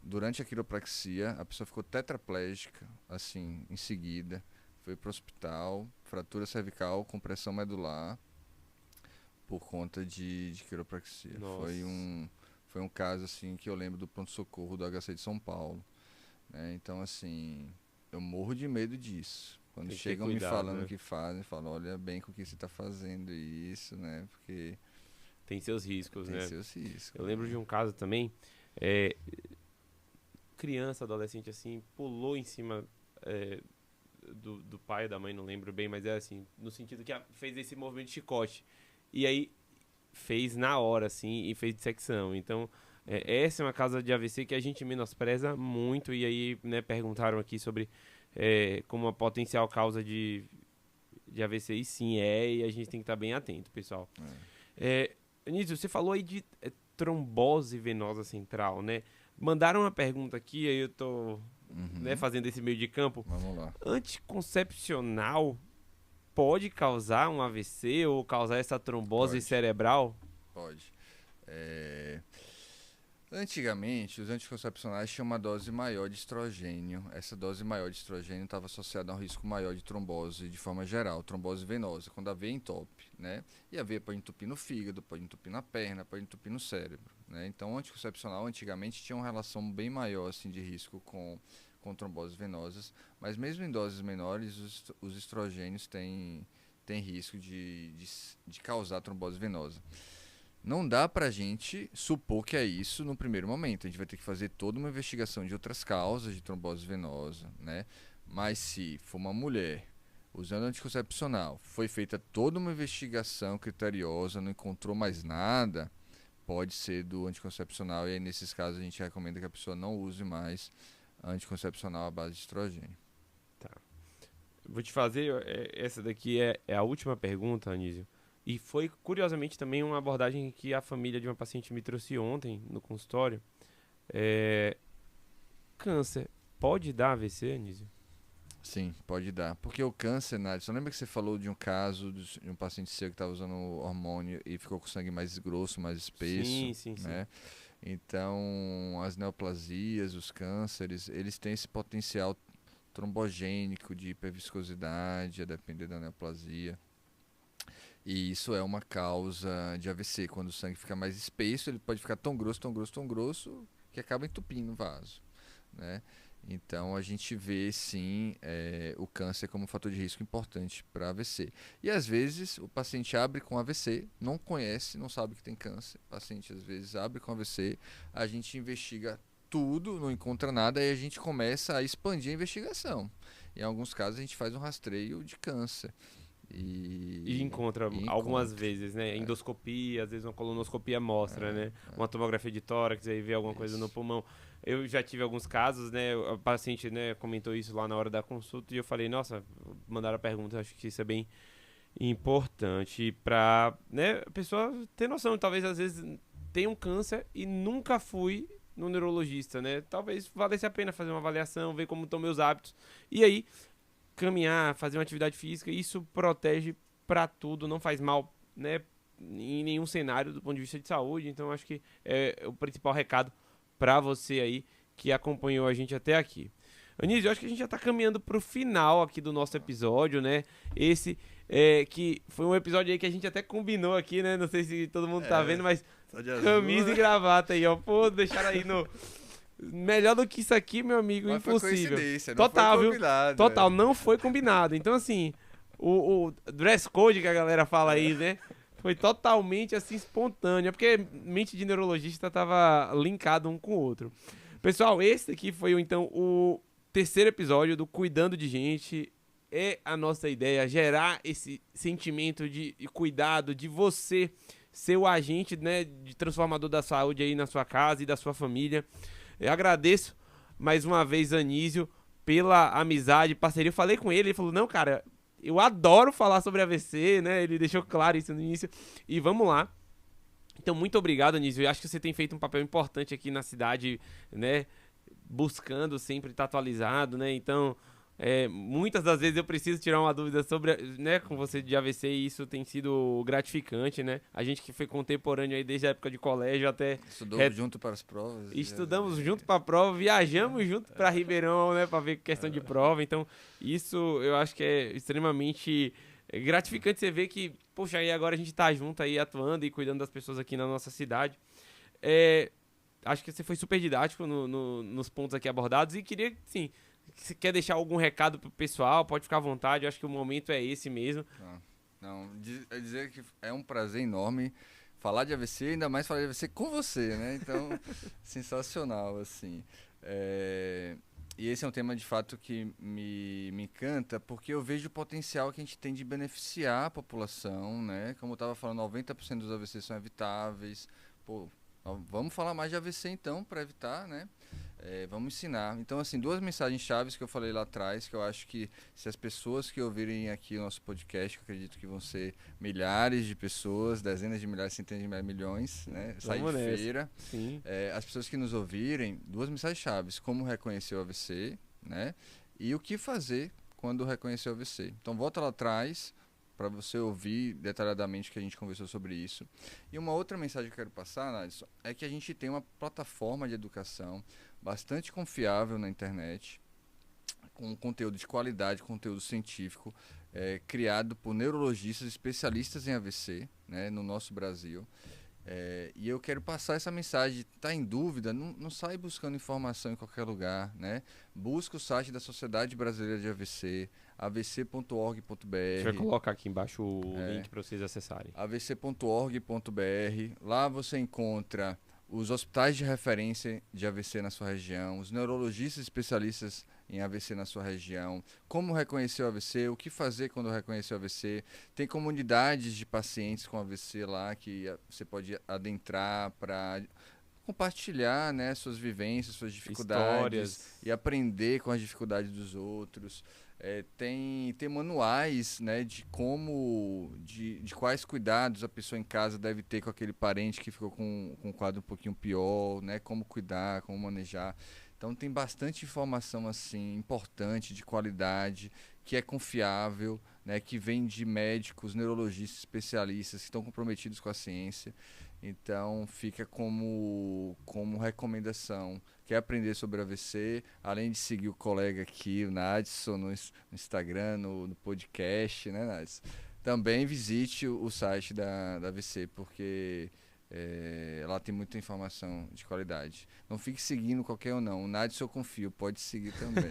Speaker 2: Durante a quiropraxia, a pessoa ficou tetraplégica, assim, em seguida. Foi para o hospital, fratura cervical, compressão medular, por conta de quiropraxia.
Speaker 1: Nossa.
Speaker 2: Foi um caso, assim, que eu lembro do pronto-socorro do HC de São Paulo. Né? Então, assim, eu morro de medo disso. Quando chegam me falando o que fazem, falam, olha bem com o que você está fazendo isso, né? Porque...
Speaker 1: Tem seus riscos, né?
Speaker 2: Tem seus riscos.
Speaker 1: Eu lembro de um caso também, criança, adolescente, assim, pulou em cima do pai ou da mãe, não lembro bem, mas é assim, no sentido que fez esse movimento de chicote. E aí fez na hora, assim, e fez dissecção. Então, essa é uma causa de AVC que a gente menospreza muito. E aí, né, perguntaram aqui sobre como uma potencial causa de AVC. E sim, e a gente tem que estar bem atento, pessoal. Anísio, você falou aí de trombose venosa central, né? Mandaram uma pergunta aqui, aí eu tô fazendo esse meio de campo.
Speaker 2: Vamos lá.
Speaker 1: Anticoncepcional pode causar um AVC ou causar essa trombose cerebral?
Speaker 2: Pode. Antigamente, os anticoncepcionais tinham uma dose maior de estrogênio. Essa dose maior de estrogênio estava associada a um risco maior de trombose de forma geral, trombose venosa, quando a veia entope, né? E a veia pode entupir no fígado, pode entupir na perna, pode entupir no cérebro, né? Então, o anticoncepcional antigamente tinha uma relação bem maior assim, de risco com tromboses venosas, mas mesmo em doses menores, os estrogênios têm risco de causar trombose venosa. Não dá pra gente supor que é isso no primeiro momento. A gente vai ter que fazer toda uma investigação de outras causas de trombose venosa, né? Mas se for uma mulher usando anticoncepcional, foi feita toda uma investigação criteriosa, não encontrou mais nada, pode ser do anticoncepcional, e aí nesses casos a gente recomenda que a pessoa não use mais anticoncepcional à base de estrogênio.
Speaker 1: Vou te fazer, essa daqui é a última pergunta, Anísio. E foi, curiosamente, também uma abordagem que a família de uma paciente me trouxe ontem no consultório. Câncer pode dar AVC, Anísio?
Speaker 2: Sim, pode dar. Porque o câncer, Nádia, lembra que você falou de um caso de um paciente seu que estava usando hormônio e ficou com sangue mais grosso, mais espesso?
Speaker 1: Sim.
Speaker 2: Né? Então, as neoplasias, os cânceres, eles têm esse potencial trombogênico de hiperviscosidade, a depender da neoplasia. E isso é uma causa de AVC. Quando o sangue fica mais espesso, ele pode ficar tão grosso, que acaba entupindo o vaso, né? Então, a gente vê, sim, o câncer como um fator de risco importante para AVC. E, às vezes, o paciente abre com AVC, não conhece, não sabe que tem câncer. O paciente, às vezes, abre com AVC, a gente investiga tudo, não encontra nada, aí a gente começa a expandir a investigação. Em alguns casos, a gente faz um rastreio de câncer.
Speaker 1: E encontra algumas vezes, né? Endoscopia, às vezes uma colonoscopia mostra, né? Uma tomografia de tórax, aí vê alguma coisa no pulmão. Eu já tive alguns casos, né? O paciente, né, comentou isso lá na hora da consulta e eu falei, nossa, mandaram a pergunta, acho que isso é bem importante pra, né, a pessoa ter noção. Talvez, às vezes, tenha um câncer e nunca fui no neurologista, né? Talvez valesse a pena fazer uma avaliação, ver como estão meus hábitos. E aí, caminhar, fazer uma atividade física, isso protege pra tudo, não faz mal, né, em nenhum cenário do ponto de vista de saúde. Então, acho que é o principal recado pra você aí que acompanhou a gente até aqui. Anísio, eu acho que a gente já tá caminhando pro final aqui do nosso episódio, né? Esse que foi um episódio aí que a gente até combinou aqui, né? Não sei se todo mundo tá vendo, mas camisa e gravata aí, ó. Pô, deixaram aí no... Melhor do que isso aqui, meu amigo,
Speaker 2: mas
Speaker 1: impossível.
Speaker 2: Foi
Speaker 1: total,
Speaker 2: viu?
Speaker 1: Total, não foi combinado. Então, assim, o dress code que a galera fala aí, né? Foi totalmente, assim, espontâneo. Porque mente de neurologista tava linkado um com o outro. Pessoal, esse aqui foi, então, o terceiro episódio do Cuidando de Gente. É a nossa ideia, gerar esse sentimento de cuidado, de você ser o agente, né, de transformador da saúde aí na sua casa e da sua família. Eu agradeço mais uma vez, Anísio, pela amizade, parceria. Eu falei com ele, ele falou, não, cara, eu adoro falar sobre AVC, né? Ele deixou claro isso no início. E vamos lá. Então, muito obrigado, Anísio. Eu acho que você tem feito um papel importante aqui na cidade, né? Buscando sempre estar atualizado, né? Então, muitas das vezes eu preciso tirar uma dúvida sobre, né, com você de AVC, e isso tem sido gratificante, né? A gente que foi contemporâneo aí desde a época de colégio até...
Speaker 2: Estudou junto para as provas.
Speaker 1: Estudamos junto para a prova, viajamos junto para Ribeirão, né, para ver questão de prova. Então, isso eu acho que é extremamente gratificante você ver que, poxa, aí agora a gente tá junto aí, atuando e cuidando das pessoas aqui na nossa cidade. Acho que você foi super didático nos pontos aqui abordados e queria, sim... Se quer deixar algum recado pro pessoal, pode ficar à vontade. Eu acho que o momento é esse mesmo.
Speaker 2: Não, dizer que é um prazer enorme falar de AVC, ainda mais falar de AVC com você, né? Então, sensacional, assim. E esse é um tema, de fato, que me encanta, porque eu vejo o potencial que a gente tem de beneficiar a população, né? Como eu estava falando, 90% dos AVC são evitáveis. Pô, vamos falar mais de AVC, então, para evitar, né? Vamos ensinar. Então, assim, 2 mensagens chaves que eu falei lá atrás, que eu acho que se as pessoas que ouvirem aqui o nosso podcast, que eu acredito que vão ser milhares de pessoas, dezenas de milhares, centenas de milhares, milhões, né? Sai de feira.
Speaker 1: Sim.
Speaker 2: As pessoas que nos ouvirem, 2 mensagens chaves: como reconhecer o AVC, né? E o que fazer quando reconhecer o AVC. Então, volta lá atrás para você ouvir detalhadamente que a gente conversou sobre isso. E uma outra mensagem que eu quero passar, Nadson, é que a gente tem uma plataforma de educação bastante confiável na internet, com conteúdo de qualidade, conteúdo científico, criado por neurologistas especialistas em AVC, né, no nosso Brasil. E eu quero passar essa mensagem: está em dúvida, não sai buscando informação em qualquer lugar, né? Busca o site da Sociedade Brasileira de AVC, avc.org.br.
Speaker 1: A gente vai colocar aqui embaixo o link para vocês acessarem.
Speaker 2: avc.org.br. Lá você encontra os hospitais de referência de AVC na sua região, os neurologistas especialistas em AVC na sua região, como reconhecer o AVC, o que fazer quando reconhecer o AVC. Tem comunidades de pacientes com AVC lá que você pode adentrar para compartilhar, né, suas vivências, suas dificuldades
Speaker 1: Histórias.
Speaker 2: e aprender com as dificuldades dos outros. Tem manuais, né, de quais cuidados a pessoa em casa deve ter com aquele parente que ficou com um quadro um pouquinho pior, né, como cuidar, como manejar. Então tem bastante informação assim importante, de qualidade, que é confiável, né, que vem de médicos, neurologistas, especialistas que estão comprometidos com a ciência. Então fica como recomendação. Quer aprender sobre AVC, além de seguir o colega aqui, o Nadson, no Instagram, no podcast, né, Nadson? Também visite o site da AVC, porque lá tem muita informação de qualidade. Não fique seguindo qualquer um, não. O Nadson eu confio, pode seguir também.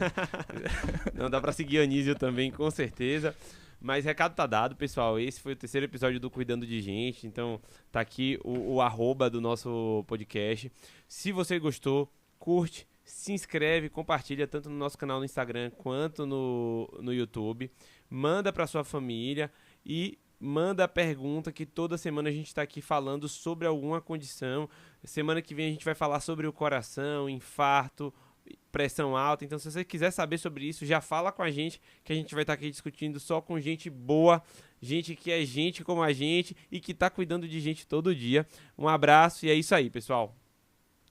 Speaker 1: Não, dá pra seguir a Anísio também, com certeza. Mas recado tá dado, pessoal. Esse foi o terceiro episódio do Cuidando de Gente. Então, tá aqui o arroba do nosso podcast. Se você gostou, curte, se inscreve, compartilha tanto no nosso canal no Instagram quanto no YouTube. Manda pra sua família e manda a pergunta, que toda semana a gente tá aqui falando sobre alguma condição. Semana que vem a gente vai falar sobre o coração, infarto, pressão alta. Então, se você quiser saber sobre isso, já fala com a gente, que a gente vai estar aqui discutindo só com gente boa, gente que é gente como a gente e que tá cuidando de gente todo dia. Um abraço e é isso aí, pessoal.